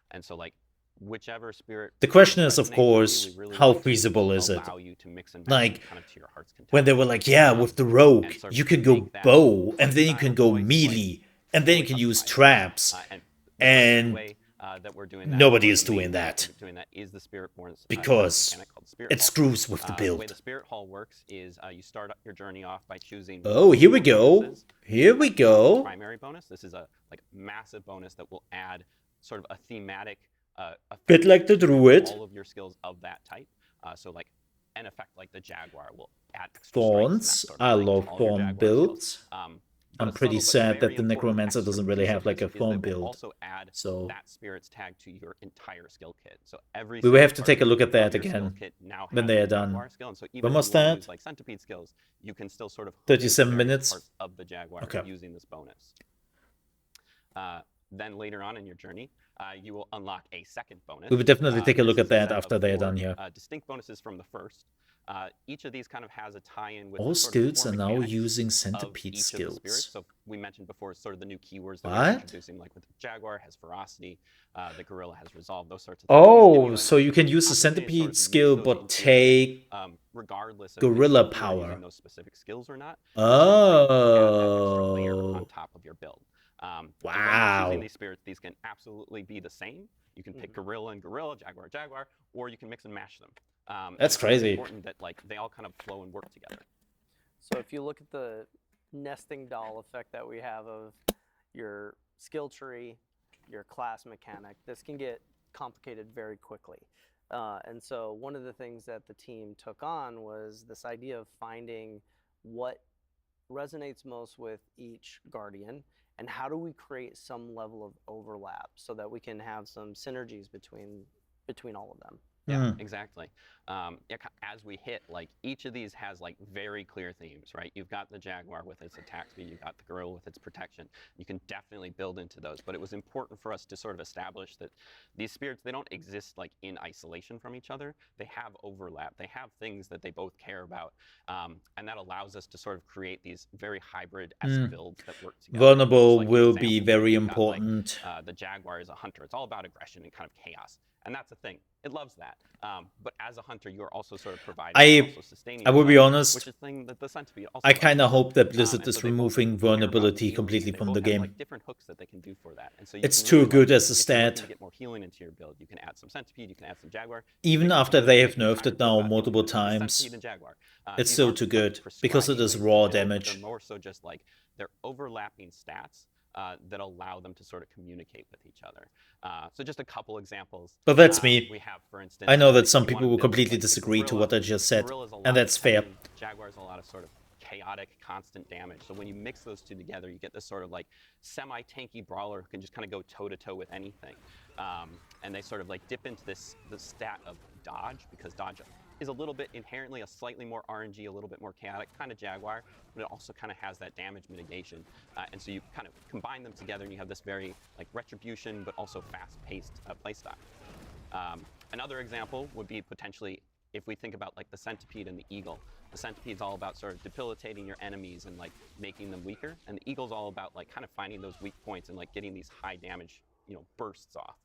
And so like whichever spirit The question is, resonates of with you, course, we really how want to feasible is it? allow you to mix and match Like, kind of to your heart's content. when they were like, yeah, with the rogue, and sort of you can go make that bow, and then you playstyle can go choice, like, melee, and then you fully can use customizable. traps, And the primary and way that we're doing that, nobody or is the main doing way that. we're doing that, is the Spiritborn's Because mechanic called the Spirit it Hall. screws with the The way build. the Spirit Hall works is you start your journey off by choosing. Oh, here we go. bonuses. Here we go. Primary bonus. This is a like massive bonus that will add sort of a thematic Bit like the druid. all of your skills of that type. So like an effect like the Jaguar will add extra Thorns. strikes and that sort I of thing to love all your thorn Jaguar builds. skills. I'm a pretty subtle but sad that very the important Necromancer extra doesn't really piece have of like this a is that thorn we'll build. also add So that spirit's tag to your entire skill kit. So every we will have to single take a part look at of that your skill again kit now when has they the are done. Jaguar skill. And so even When if was you want to that? use like centipede skills, you can still sort of hook into 37 various minutes. parts of the Jaguar Okay. using this bonus. Then later on in your journey, you will unlock a second bonus. We would definitely take a which look is at that set of after they're 4 done here. distinct bonuses from the first. Each of these kind of has a tie-in with All the sort of skills 4 are now mechanics using of centipede each of the spirits. skills. So we mentioned before sort of the new keywords that we're What? introducing, like with the Jaguar has ferocity, the Gorilla has resolve, those sorts of things. These give Oh, you so you can use the opportunity to sort centipede of skill mix those but into your build, take regardless of gorilla if you are using power. those specific skills or not. So you might add that extra layer on Oh. top of your build. And when you're choosing Wow. these spirits, these can absolutely be the same. You can pick Gorilla and Gorilla, Jaguar and Jaguar, or you can mix and match them. And That's it's really crazy. important that like they all kind of flow and work together. So if you look at the nesting doll effect that we have of your skill tree, your class mechanic, this can get complicated very quickly. And so one of the things that the team took on was this idea of finding what resonates most with each Guardian, and how do we create some level of overlap so that we can have some synergies between all of them. Yeah, exactly. As we hit, like each of these has like very clear themes, right? You've got the Jaguar with its attack speed, you've got the Gorilla with its protection. You can definitely build into those, but it was important for us to sort of establish that these spirits, they don't exist like in isolation from each other. They have overlap. They have things that they both care about, and that allows us to sort of create these very hybrid-esque builds that work together. Vulnerable Like will example, be very you've got, like, important. the Jaguar is a hunter. It's all about aggression and kind of chaos. And that's a thing. It loves that. But as a hunter, you are also sort of providing, also sustaining I will be yourself, honest, which is thing that the centipede also I loves. kind of hope that Blizzard And is so they both removing care about vulnerability healing. completely They from both the have, game. like, different hooks that they can do for that. And so you It's can too really, good like, as a if you're looking stat. to get more healing into your build, you can add some centipede, you can add some Jaguar. Even Pick after one they to have make your nerfed timer it go now about multiple healing. times, Centipede and Jaguar. it's These still aren't too just, like, good because it prescribing is ways to raw build, but damage. they're more so just like they're overlapping stats that allow them to sort of communicate with each other. So just a couple examples. But that's me. We have, for instance, I know that if some you people wanna will build, completely like, the disagree to Gorilla. what I just said, Gorilla's a lot and of that's fair. tension, Jaguar's a lot of sort of chaotic, constant damage. So when you mix those two together, you get this sort of like semi-tanky brawler who can just kind of go toe-to-toe with anything. And they sort of like dip into the stat of dodge, because dodge is a little bit inherently a slightly more RNG, a little bit more chaotic, kind of Jaguar, but it also kind of has that damage mitigation. And so you kind of combine them together and you have this very like retribution, but also fast-paced playstyle. Another example would be potentially if we think about like the Centipede and the Eagle. The Centipede's all about sort of debilitating your enemies and like making them weaker, and the Eagle's all about like kind of finding those weak points and like getting these high damage, bursts off.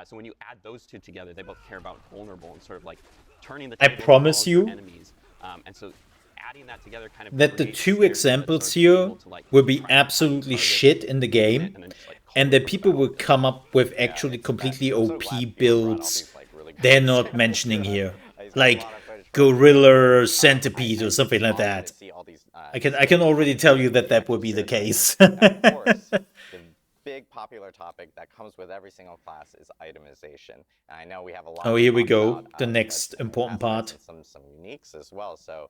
So when you add those two together, they both care about vulnerable and sort of like turning the table I promise on all of your you enemies. And so adding that together kind of that the creates two spirits that's examples sort of here able to, like, will be try and find absolutely targets shit in the and game, then just, like, call and them that for people battle. will come up with Yeah, actually it's completely bad. I'm so OP glad Bjorn brought all builds these, like, really good they're not examples mentioning to us. here. He's got a Like lot of footage for us to Gorilla go. Centipede or It's something like awesome that. to see all these, I these can skills already coming tell together you for that the that will actual be the spirit case. portion. And of course, the big popular topic that comes with every single class is itemization. And I know we have a lot Oh, to here we talk go. about, The with next important part. and some uniques as well. So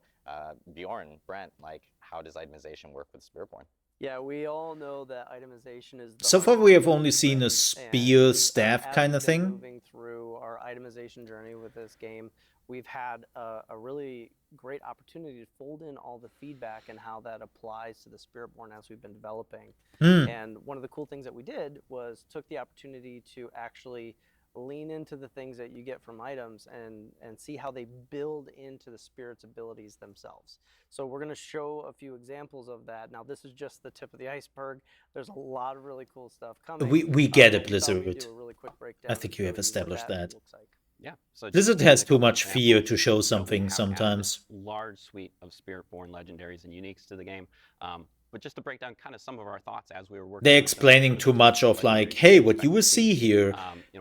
Bjorn, Brent, like, how does itemization work with Spiritborn? Yeah, we all know that itemization is the So far heart we of have only seen a Blueprint, spear and, staff as kind we've of been thing. moving through our itemization journey with this game, we've had a really great opportunity to fold in all the feedback and how that applies to the Spiritborn as we've been developing. And one of the cool things that we did was took the opportunity to actually lean into the things that you get from items and see how they build into the spirit's abilities themselves. So we're going to show a few examples of that. Now, this is just the tip of the iceberg. There's a lot of really cool stuff coming. We get it, but we thought we'd Blizzard. do a really quick breakdown I and think show you have what established that. looks like. Yeah. So just Blizzard to name has a too couple much fear examples, to show we something have added sometimes. this large suite of Spiritborn legendaries and uniques to the game. But just to break down kind of some of our thoughts as we were working. They're on some of the explaining sort too of much of legendary like, hey, features what you will see here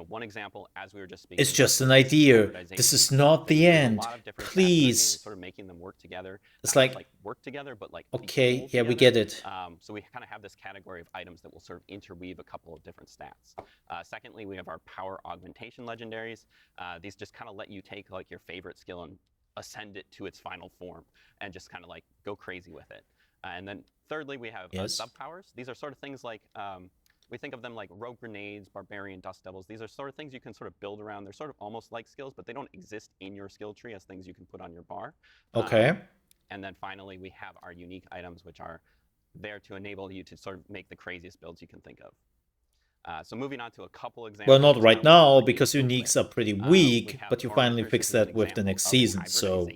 one example, as we were just speaking, is just an about idea. hybridization. This is not the There's a end. lot of different facets of the game, Please. sort of making them work together. It's Not just, like, work together, but like okay, be cool yeah, we together. get it. So we kind of have this category of items that will sort of interweave a couple of different stats. Secondly, we have our power augmentation legendaries. These just kind of let you take like your favorite skill and ascend it to its final form and just kind of like go crazy with it. And then thirdly, we have sub powers. These are sort of things like we think of them like rogue grenades, barbarian dust devils. These are sort of things you can sort of build around. They're sort of almost like skills, but they don't exist in your skill tree as things you can put on your bar. Okay. And then finally, we have our unique items, which are there to enable you to sort of make the craziest builds you can think of. So moving on to a couple examples. Well, not right now, like because uniques are pretty weak, but you finally fix that with the next season, so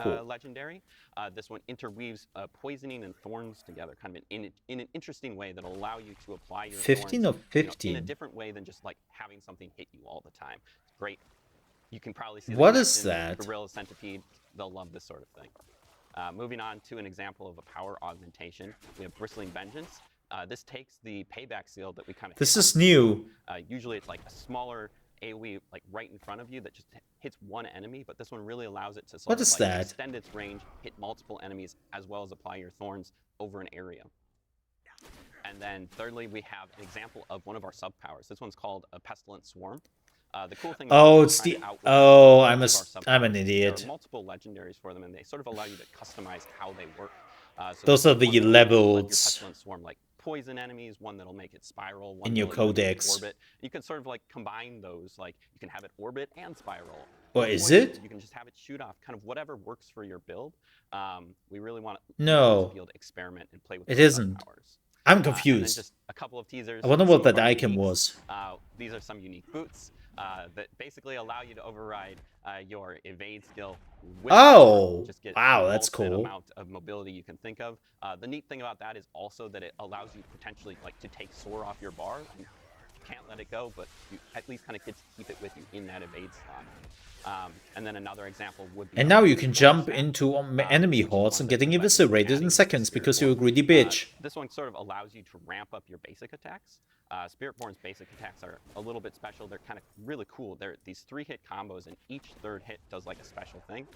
cool. Legendary. This one interweaves poisoning and thorns together, kind of in an interesting way that'll allow you to apply your 15 thorns, or 15? in a different way than just like having something hit you all the time. It's great. You can probably see. What is that? Gorilla Centipede. They'll love this sort of thing. Moving on to an example of a power augmentation, we have Bristling Vengeance. This takes the payback seal that we kind of. This is new. Usually it's like a smaller AoE like right in front of you that just hits one enemy, but this one really allows it to sort of like extend its range, hit multiple enemies, as well as apply your thorns over an area. And then thirdly, we have an example of one of our sub powers. This one's called a Pestilent Swarm. The cool thing. Oh, it's the. Oh, I'm an idiot. There are multiple legendaries for them, and they sort of allow you to customize how they work. So those are the levels. Your Pestilent Swarm, like poison enemies, one that'll make it spiral, one in your codex. Orbit. You can sort of like combine those, like you can have it orbit and spiral. Or is it? You can just have it shoot off, kind of whatever works for your build. We really want to be able to experiment and play with. It isn't. Powers. I'm confused. Just a couple of teasers. I wonder what that icon was. These are some unique boots that basically allow you to override your evade skill. Just get wow, that's the cool. Amount of mobility you can think of. The neat thing about that is also that it allows you potentially like to take soar off your bar. You can't let it go, but you at least kind of get to keep it with you in that evade slot. And then another example would be. And now you can jump into enemy hordes and getting eviscerated in seconds because you're a greedy bitch. This one sort of allows you to ramp up your basic attacks. Spiritborn's basic attacks are a little bit special. They're kind of really cool. They're these 3-hit combos, and each third hit does like a special thing.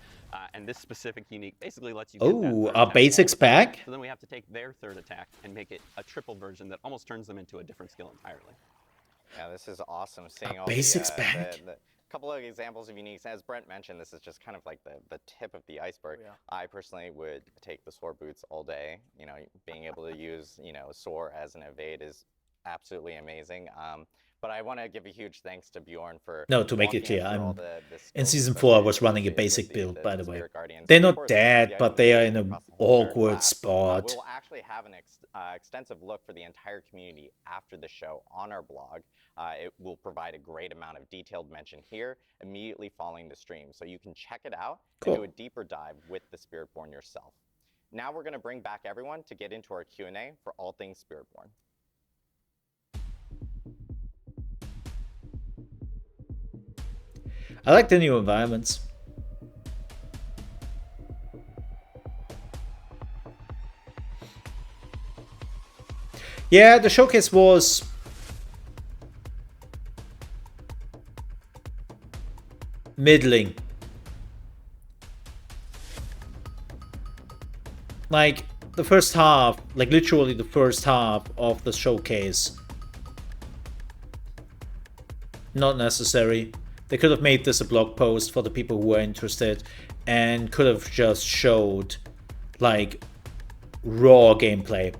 And this specific unique basically lets you. Oh, our basics back? So then we have to take their third attack and make it a triple version that almost turns them into a different skill entirely. Yeah, this is awesome. Seeing all basics the, back? The couple of examples of uniques. As Brent mentioned, this is just kind of like the tip of the iceberg. Oh, yeah. I personally would take the soar boots all day. You know, being able to use, you know, soar as an evade is absolutely amazing. But I want to give a huge thanks to Bjorn for No, to make it walking us clear, through all I'm the in skills season 4. I was associated running a with basic build, by the way. Spirit Guardians. They're And of not course, dead, the but items they are mentioned in an across the whole entire awkward class. spot. We'll actually have an extensive look for the entire community after the show on our blog. It will provide a great amount of detailed mention here immediately following the stream, so you can check it out and do Cool. a deeper dive with the Spiritborn yourself. Now we're going to bring back everyone to get into our Q&A for all things Spiritborn. I like the new environments. Yeah, the showcase was middling. Like, the first half, like literally the first half of the showcase, not necessary. They could have made this a blog post for the people who are interested and could have just showed like raw gameplay.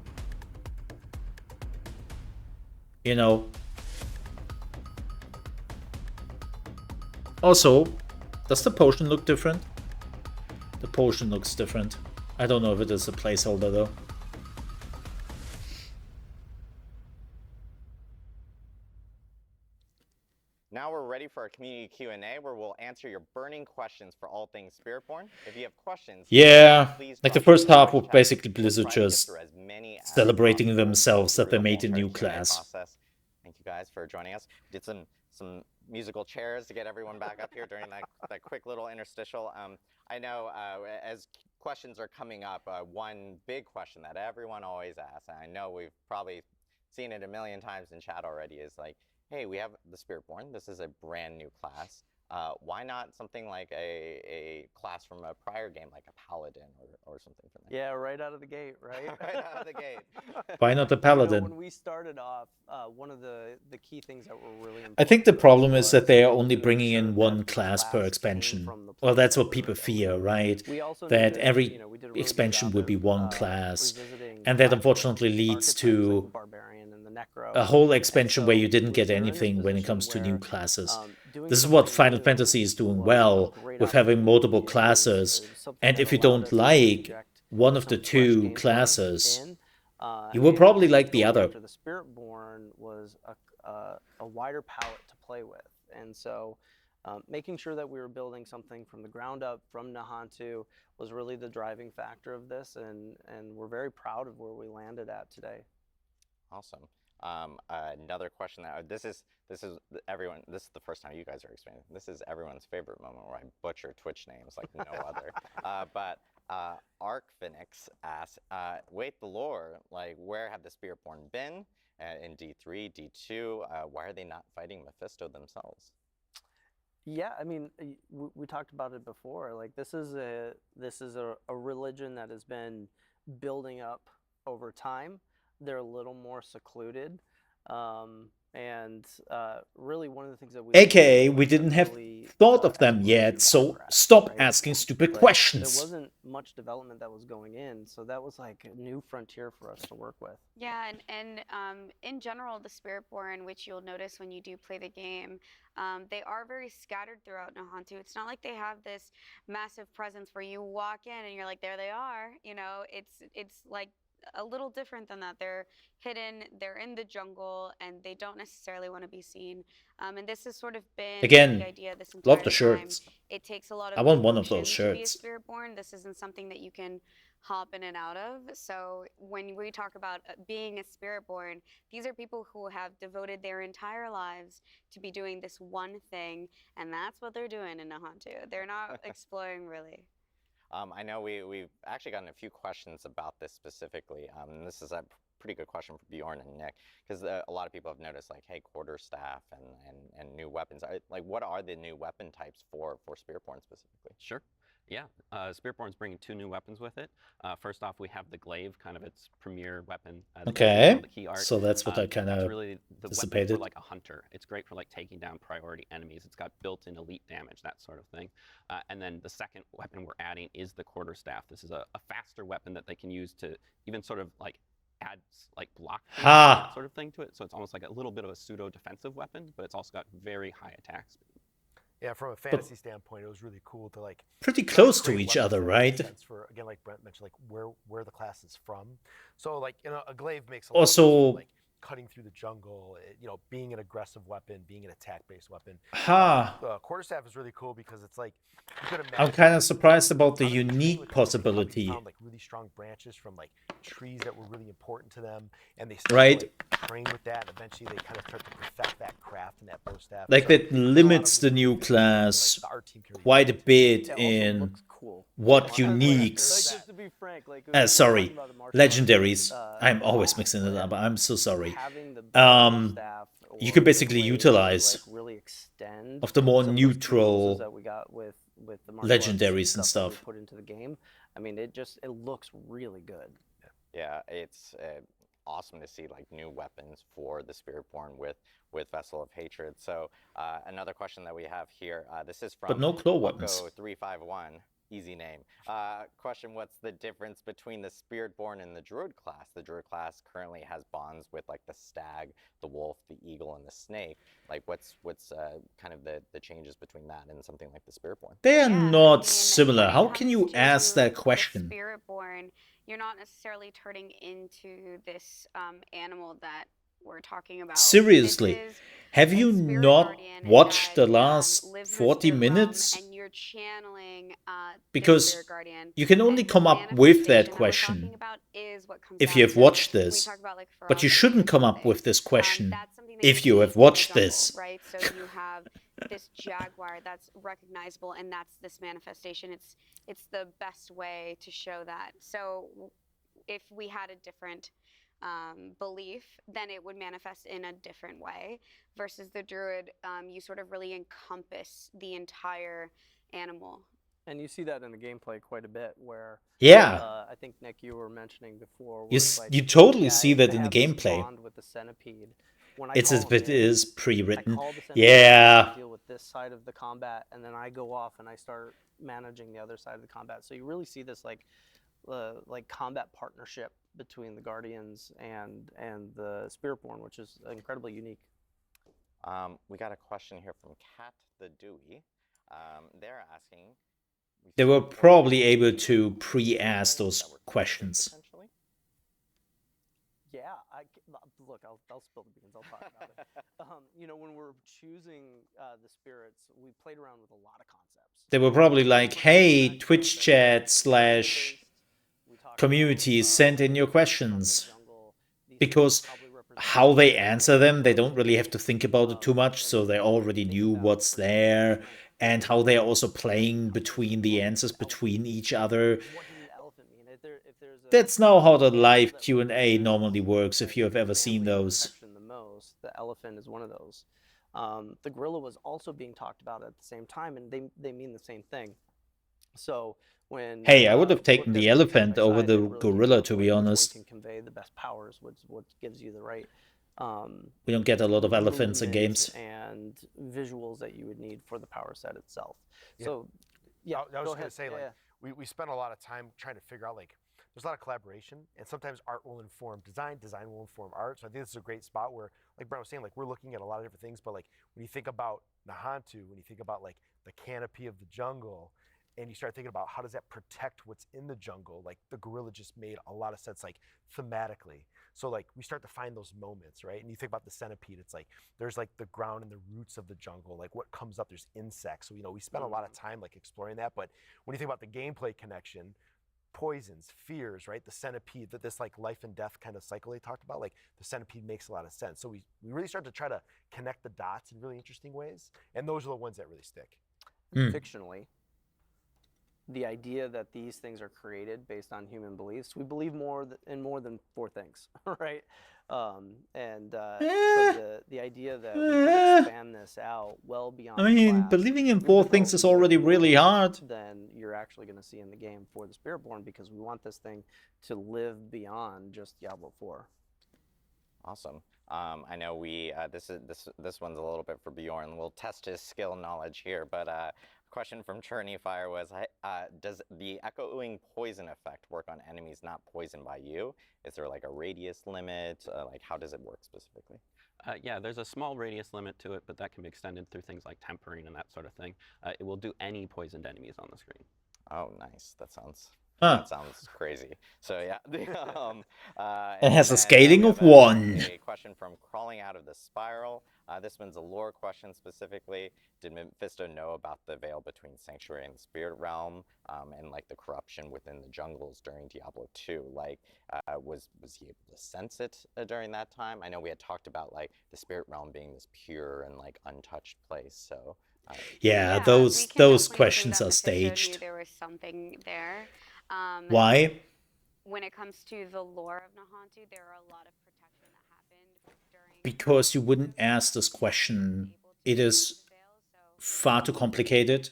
You know. Also, does the potion look different? The potion looks different. I don't know if it is a placeholder though. Now we're ready for our community Q&A where we'll answer your burning questions for all things Spiritborn. If you have questions, Yeah, please like the drop them first in half the was chat. basically We'll Blizzard try to get just through as many as celebrating possible themselves that they through the made a entire new Q&A class. process. Thank you guys for joining us. We did some musical chairs to get everyone back up here during that quick little interstitial. I know as questions are coming up, one big question that everyone always asks, and I know we've probably seen it a million times in chat already, is like, hey, we have the Spiritborn. This is a brand new class. Why not something like a class from a prior game, like a paladin or something from there? Yeah, right out of the gate, right? Right out of the gate. Why not the You know, paladin? when we started off, one of the key things that were really important. I think the problem is that they are only to bringing ensure in that one the class per came expansion. from the Well, that's playset what that people we're building. fear, right? We also That noticed, every you know, we did a really good expansion job would be of, one class. revisiting And that classic unfortunately leads archetypes like to the barbarian and the necro. a whole And expansion where so you didn't we get were in this anything when it position comes to new where, classes. doing This is what something Final new Fantasy is doing was well, a great with having opportunity. multiple It was classes. something And that if you allowed don't us to like inject one of some the fresh two gameplay classes, in, you will probably like the going other. after the Spiritborn was a wider palette to play with, and so making sure that we were building something from the ground up from Nahantu was really the driving factor of this, and we're very proud of where we landed at today. Awesome. Another question that this is everyone. This is the first time you guys are explaining. This is everyone's favorite moment where I butcher Twitch names like no other. But Arcphoenix asks, wait, the lore, like where have the Spiritborn been in D3, D2? Why are they not fighting Mephisto themselves? Yeah, I mean, we talked about it before. Like this is a religion that has been building up over time. They're a little more secluded, and really one of the things that we AKA, we didn't have thought of them yet, so stop asking stupid questions. There wasn't much development that was going in, so that was like a new frontier for us to work with. Yeah, and in general, the Spiritborn, which you'll notice when you do play the game, they are very scattered throughout Nahantu. It's not like they have this massive presence where you walk in and you're like, there they are. You know, it's like a little different than that. They're hidden, they're in the jungle, and they don't necessarily want to be seen. And this has sort of been Again, the idea this entire love the time. shirts. It takes a lot of I want one of those devotion to be a shirts. Spiritborn. This isn't something that you can hop in and out of. So when we talk about being a Spiritborn, these are people who have devoted their entire lives to be doing this one thing, and that's what they're doing in Nahantu. They're not exploring really. I know we've actually gotten a few questions about this specifically. This is a pretty good question for Bjorn and Nick, because a lot of people have noticed, like, hey, quarterstaff and new weapons. Like, what are the new weapon types for Spiritborn specifically? Sure. Yeah, Spiritborn's bringing 2 new weapons with it. First off, we have the glaive, kind of its premier weapon. As you can see Okay, on the key art. so that's what I kind It's of really the weapon anticipated. for like a hunter. It's great for like taking down priority enemies. It's got built-in elite damage, that sort of thing. And then the second weapon we're adding is the quarterstaff. This is a faster weapon that they can use to even sort of like add like block damage, Ha! that sort of thing to it. So it's almost like a little bit of a pseudo defensive weapon, but it's also got very high attack speed. Yeah, from a fantasy standpoint, it was really cool to like Pretty try to close to create each weapons other, that make right? sense for, again, like Brent mentioned, like where the class is from. So like, you know, a glaive makes a lot of sense Also, for, like cutting through the jungle, you know, being an aggressive weapon, being an attack-based weapon. ha! The quarterstaff is really cool because it's like you could imagine. I'm kind of surprised about the how did they train unique with this? Like, they probably possibility, found like really strong branches from like trees that were really important to them, and they started right? to like train with that. And eventually, they kind of start to perfect that craft and that bow staff. Like So that there's a lot of limits the really new cool things that, like, class the art team can really quite a do. bit It also in looks cool. what Like, uniques. just to be frank, like when we're Sorry, talking about the martial arts, legendaries. I'm always class, mixing it right? up. I'm so sorry. Having the You quarterstaff or could the basically glaive to, utilize like, really extend of the more some of those key nuances neutral that we got with the martial arts legendaries and that we stuff. put into the game. I mean, it looks really good. Yeah, it's awesome to see like new weapons for the Spiritborn with Vessel of Hatred. So another question that we have here. This is from But no claw weapons. Bucko351. Easy name. Question: what's the difference between the Spiritborn and the Druid class? The Druid class currently has bonds with like the stag, the wolf, the eagle, and the snake. Like, what's kind of the changes between that and something like the Spiritborn? They are Yeah, I not mean, similar. when it How can comes you ask to that the question? Spiritborn, you're not necessarily turning into this animal that we're talking about. This Seriously, is have a you spirit not guardian watched that the last lives in the 40 spirit realm, minutes? and you're channeling the Because spirit guardian. you can only And come the up with that manifestation that we're question talking about is what comes if you out. have So watched when we this. talk about like But you ferocity shouldn't and come up something, with this question that's something that if you have see in the watched jungle, this. right? So you have this jaguar that's recognizable, and that's this manifestation. It's the best way to show that. So if we had a different belief, then it would manifest in a different way. Versus the druid, you sort of really encompass the entire animal. And you see that in the gameplay quite a bit, where Yeah, I think Nick, you were mentioning before. Where you it's like, you totally yeah, see that they in the have this gameplay. bond with the centipede. When I It's call as if him it in, is I pre-written. call the centipede Yeah, to deal with this side of the combat, and then I go off and I start managing the other side of the combat. So you really see this like combat partnership between the Guardians and the Spiritborn, which is incredibly unique. We got a question here from Kat the Dewey. They're asking. they were probably able to pre-ask those questions. Potentially. Yeah, look, I'll spill the beans. I'll talk about it. You know, when we're choosing the spirits, we played around with a lot of concepts. They were probably like, hey, Twitch chat slash community, send in your questions. Because how they answer them, they don't really have to think about it too much, so they already knew what's there, and how they're also playing between the answers between each other. What does an elephant mean? That's now how the live Q&A normally works, if you have ever seen those. The most, the elephant is one of those. The gorilla was also being talked about at the same time, and they mean the same thing. So when hey, I would have taken the elephant over the gorilla, to be honest. Can convey the best powers, what gives you the right. We don't get a lot of elephants in games. And visuals that you would need for the power set itself. Yeah. So, yeah, I was go just gonna ahead. say, like, we spent a lot of time trying to figure out, like, there's a lot of collaboration, and sometimes art will inform design, design will inform art. So I think this is a great spot where, like Brian was saying, like, we're looking at a lot of different things, but like when you think about Nahantu, when you think about like the canopy of the jungle, and you start thinking about how does that protect what's in the jungle, like the gorilla just made a lot of sense, like thematically. So like we start to find those moments, right? And you think about the centipede, it's like there's like the ground and the roots of the jungle, like what comes up, there's insects. So, you know, we spent a lot of time like exploring that. But when you think about the gameplay connection, poisons, fears, right? The centipede, that this like life and death kind of cycle they talked about, like the centipede makes a lot of sense. So we really start to try to connect the dots in really interesting ways. And those are the ones that really stick. Fictionally, the idea that these things are created based on human beliefs, we believe in more than 4 things, right? So the idea that we can expand this out well beyond I mean, class, believing in we've 4 things developed is more already really hard. than your you're actually going to see in the game for the Spiritborn, because we want this thing to live beyond just Diablo 4. Awesome. I know this one's a little bit for Bjorn. We'll test his skill knowledge here, but a question from Churney Fire was, does the echoing poison effect work on enemies not poisoned by you? Is there like a radius limit? Like how does it work specifically? Yeah, there's a small radius limit to it, but that can be extended through things like tempering and that sort of thing. It will do any poisoned enemies on the screen. Oh, nice. That sounds crazy. So yeah, it has a then, scaling we of have 1. A question from Crawling Out of the Spiral. This one's a lore question specifically. Did Mephisto know about the veil between Sanctuary and the Spirit Realm, and like the corruption within the jungles during Diablo 2? Like, was he able to sense it during that time? I know we had talked about like the Spirit Realm being this pure and like untouched place. So. Yeah, we those can definitely say questions that are Mephisto knew staged. there was something there. Why? When it comes to the lore of Nahantu, there are a lot of protection that happened during. Because you wouldn't ask this question. It is far too complicated.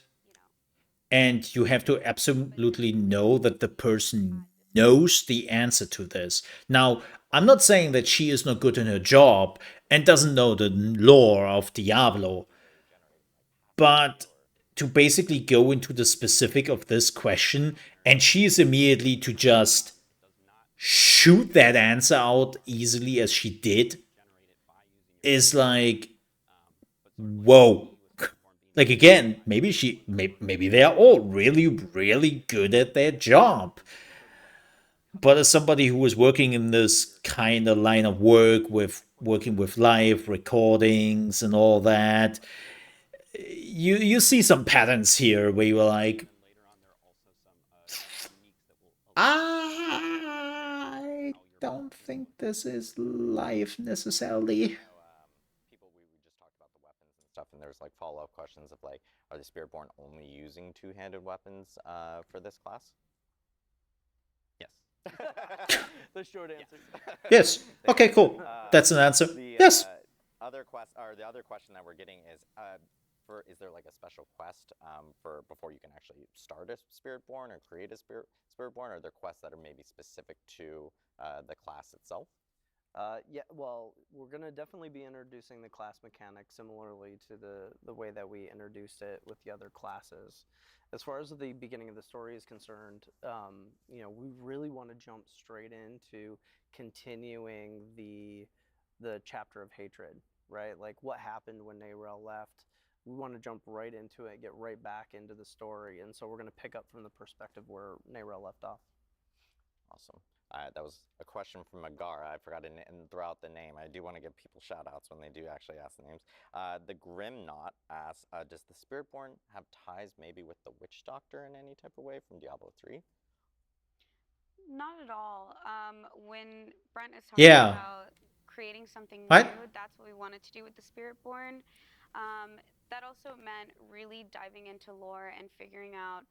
And you have to absolutely know that the person knows the answer to this. Now, I'm not saying that she is not good in her job and doesn't know the lore of Diablo, but to basically go into the specific of this question, and she is immediately to just shoot that answer out easily as she did, is like, whoa. Like, again, maybe they are all really, really good at their job. But as somebody who was working in this kind of line of work, with working with live recordings and all that, you see some patterns here where you're like, I don't think this is live necessarily. We just talked about the weapons and stuff, and there's like follow-up questions of like, are the Spiritborn only using two-handed weapons for this class? Yes. The short answer. Yes. Okay, cool. That's an answer. Yes. The other question that we're getting is, is there like a special quest for before you can actually start a Spiritborn or create a Spiritborn? Or are there quests that are maybe specific to the class itself? Yeah, well, we're going to definitely be introducing the class mechanic similarly to the way that we introduced it with the other classes. As far as the beginning of the story is concerned, we really want to jump straight into continuing the chapter of hatred, right? Like what happened when Narel left. We want to jump right into it, get right back into the story, and so we're going to pick up from the perspective where Narel left off. Awesome. That was a question from Magara. I forgot to throw out the name. I do want to give people shout-outs when they do actually ask the names. The Grim Knot asks, does the Spiritborn have ties maybe with the Witch Doctor in any type of way from Diablo 3? Not at all. When Brent is talking about creating something new, that's what we wanted to do with the Spiritborn. That also meant really diving into lore and figuring out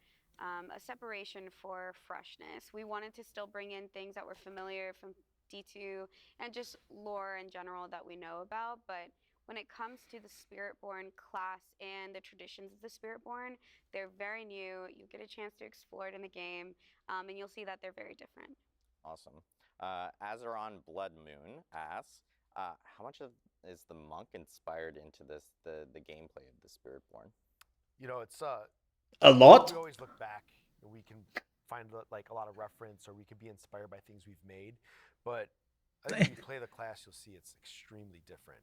a separation for freshness. We wanted to still bring in things that were familiar from D2 and just lore in general that we know about, but when it comes to the Spiritborn class and the traditions of the Spiritborn, they're very new. You get a chance to explore it in the game, and you'll see that they're very different. Awesome. Azeron Blood Moon asks, how much is the monk inspired into the gameplay of the Spiritborn? It's a lot. We always look back and we can find like a lot of reference, or we could be inspired by things we've made. But I think when you play the class, you'll see it's extremely different.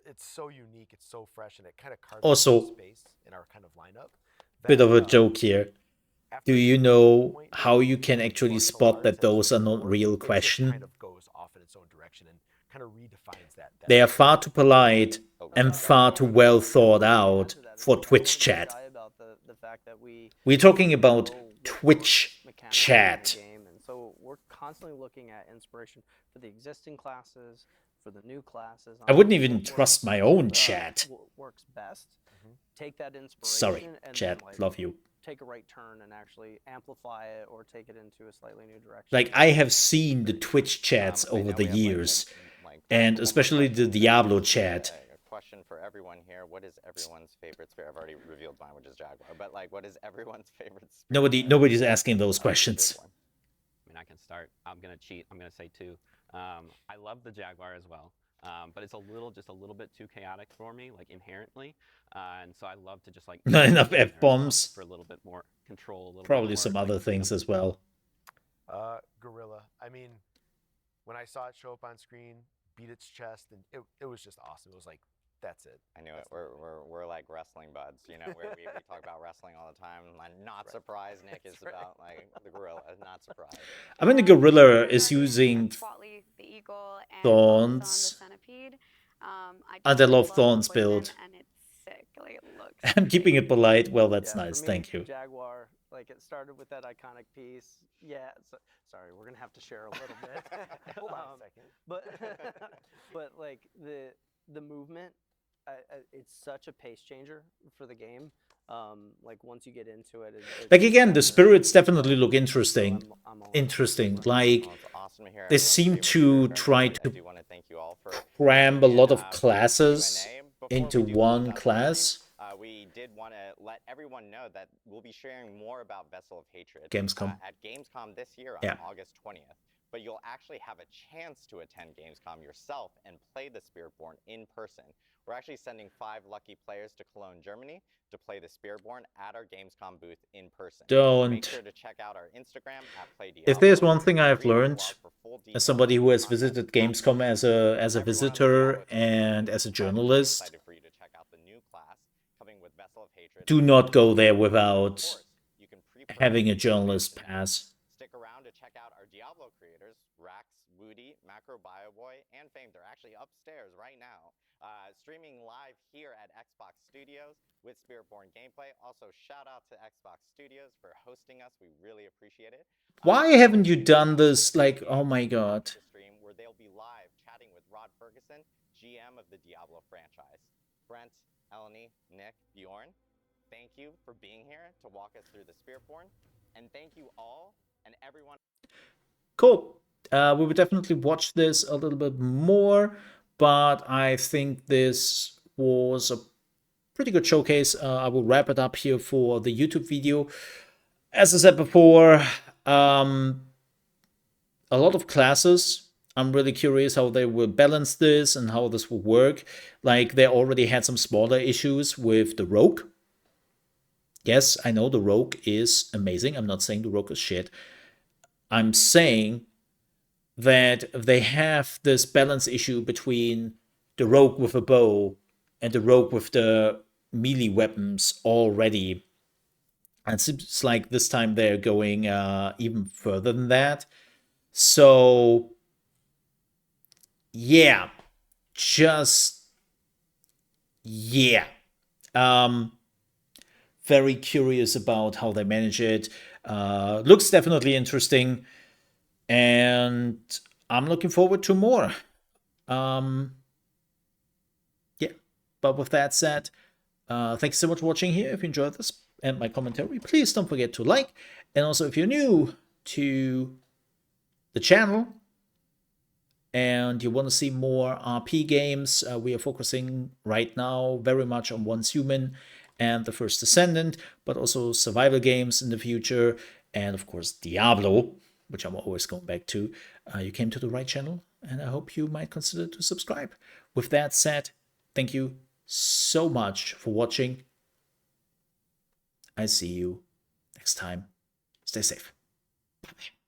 It's so unique, it's so fresh, and it kind of carves out space in our kind of lineup. Bit of a joke here. Do you know how you can actually spot that those are not real questions? Kind of goes off in its own direction and kind of redefines that. They are far too polite and far too well thought out for Twitch chat. We're talking about Twitch chat. And so we're constantly looking at inspiration for the existing classes, for the new classes. I wouldn't even trust my own chat. Works best. Take that inspiration. Sorry, and chat, then, love you. Take a right turn and actually amplify it or take it into a slightly new direction. Like, I have seen the Twitch chats over the years, and especially the Diablo chat, question for everyone here. What is everyone's favorite spirit? I've already revealed mine, which is Jaguar. But like, what is everyone's favorite spirit? Nobody's asking those questions. Spiritborn? I mean, I can start. I'm gonna cheat. I'm gonna say 2. I love the Jaguar as well, but it's just a little bit too chaotic for me, like inherently. And so I love to just like Not enough in there as F-bombs. for a little bit more control, a little Probably bit more, some like, other things freedom. as well. Gorilla. I mean, when I saw it show up on screen, beat its chest, and it was just awesome. It was like, that's it. I knew it. We're like wrestling buds, you know, where we talk about wrestling all the time. I'm not surprised Nick is about like the gorilla. Not surprised. I mean, the gorilla Spirit is Guardian, using Quatley, the eagle, and thorns. Alzon, the centipede. And I love the thorns poison, build. and it's sick. Like it looks. I'm keeping it polite. Well, that's Yeah, nice. for me, Thank you. Jaguar, like it started with that iconic piece. Yeah, sorry, we're gonna have to share a little bit. Hold on a second. But but like the movement, it's such a pace changer for the game. Like once you get into it, Like again, the spirits definitely look So interesting. I'm all Interesting. in. Like Well, it's awesome to hear they everyone's seem favorite to spirit try guardian. I to do want to thank you all for cram a joining lot in, of classes Q&A. Before into we do close one out the class. stream, we did want to let everyone know that we'll be sharing more about Vessel of Hatred Gamescom. At Gamescom this year on Yeah. August 20th. But you'll actually have a chance to attend Gamescom yourself and play the Spiritborn in person. We're actually sending 5 lucky players to Cologne, Germany to play the Spiritborn at our Gamescom booth in person. Don't. Make sure to check out our Instagram at PlayDiablo. If there's one thing I've Read the learned blog for full as details somebody on who the has content visited of the Gamescom as a Everyone on the visitor Diablo team, and as a I'm really journalist, excited for you to check out the new class coming with Vessel of Hatred. do not go there Of without course, you can pre-purchase having a the journalist tickets pass. Stick around to check out our Diablo creators, Rax, Woody, Macro Bioboy, and Fame. They're actually upstairs right now, streaming live here at Xbox Studios with Spiritborn gameplay. Also, shout out to Xbox Studios for hosting us. We really appreciate it. Why haven't you done this? Like, oh my god. The stream where they'll be live chatting with Rod Ferguson, GM of the Diablo franchise. Brent, Eleni, Nick, Bjorn, thank you for being here to walk us through the Spiritborn. And thank you all and everyone. Cool. We will definitely watch this a little bit more, but I think this was a pretty good showcase. I will wrap it up here for the YouTube video. As I said before, a lot of classes. I'm really curious how they will balance this and how this will work. Like, they already had some smaller issues with the Rogue. Yes, I know the Rogue is amazing. I'm not saying the Rogue is shit. I'm saying that they have this balance issue between the Rogue with a bow and the Rogue with the melee weapons already. And it seems like this time they're going even further than that. So, yeah. Yeah. Very curious about how they manage it. Looks definitely interesting. And I'm looking forward to more. Yeah. But with that said, thanks so much for watching here. If you enjoyed this and my commentary, please don't forget to like. And also, if you're new to the channel and you want to see more RP games, we are focusing right now very much on Once Human and The First Descendant, but also survival games in the future, and of course Diablo, which I'm always going back to. You came to the right channel, and I hope you might consider to subscribe. With that said, thank you so much for watching. I see you next time. Stay safe. Bye-bye.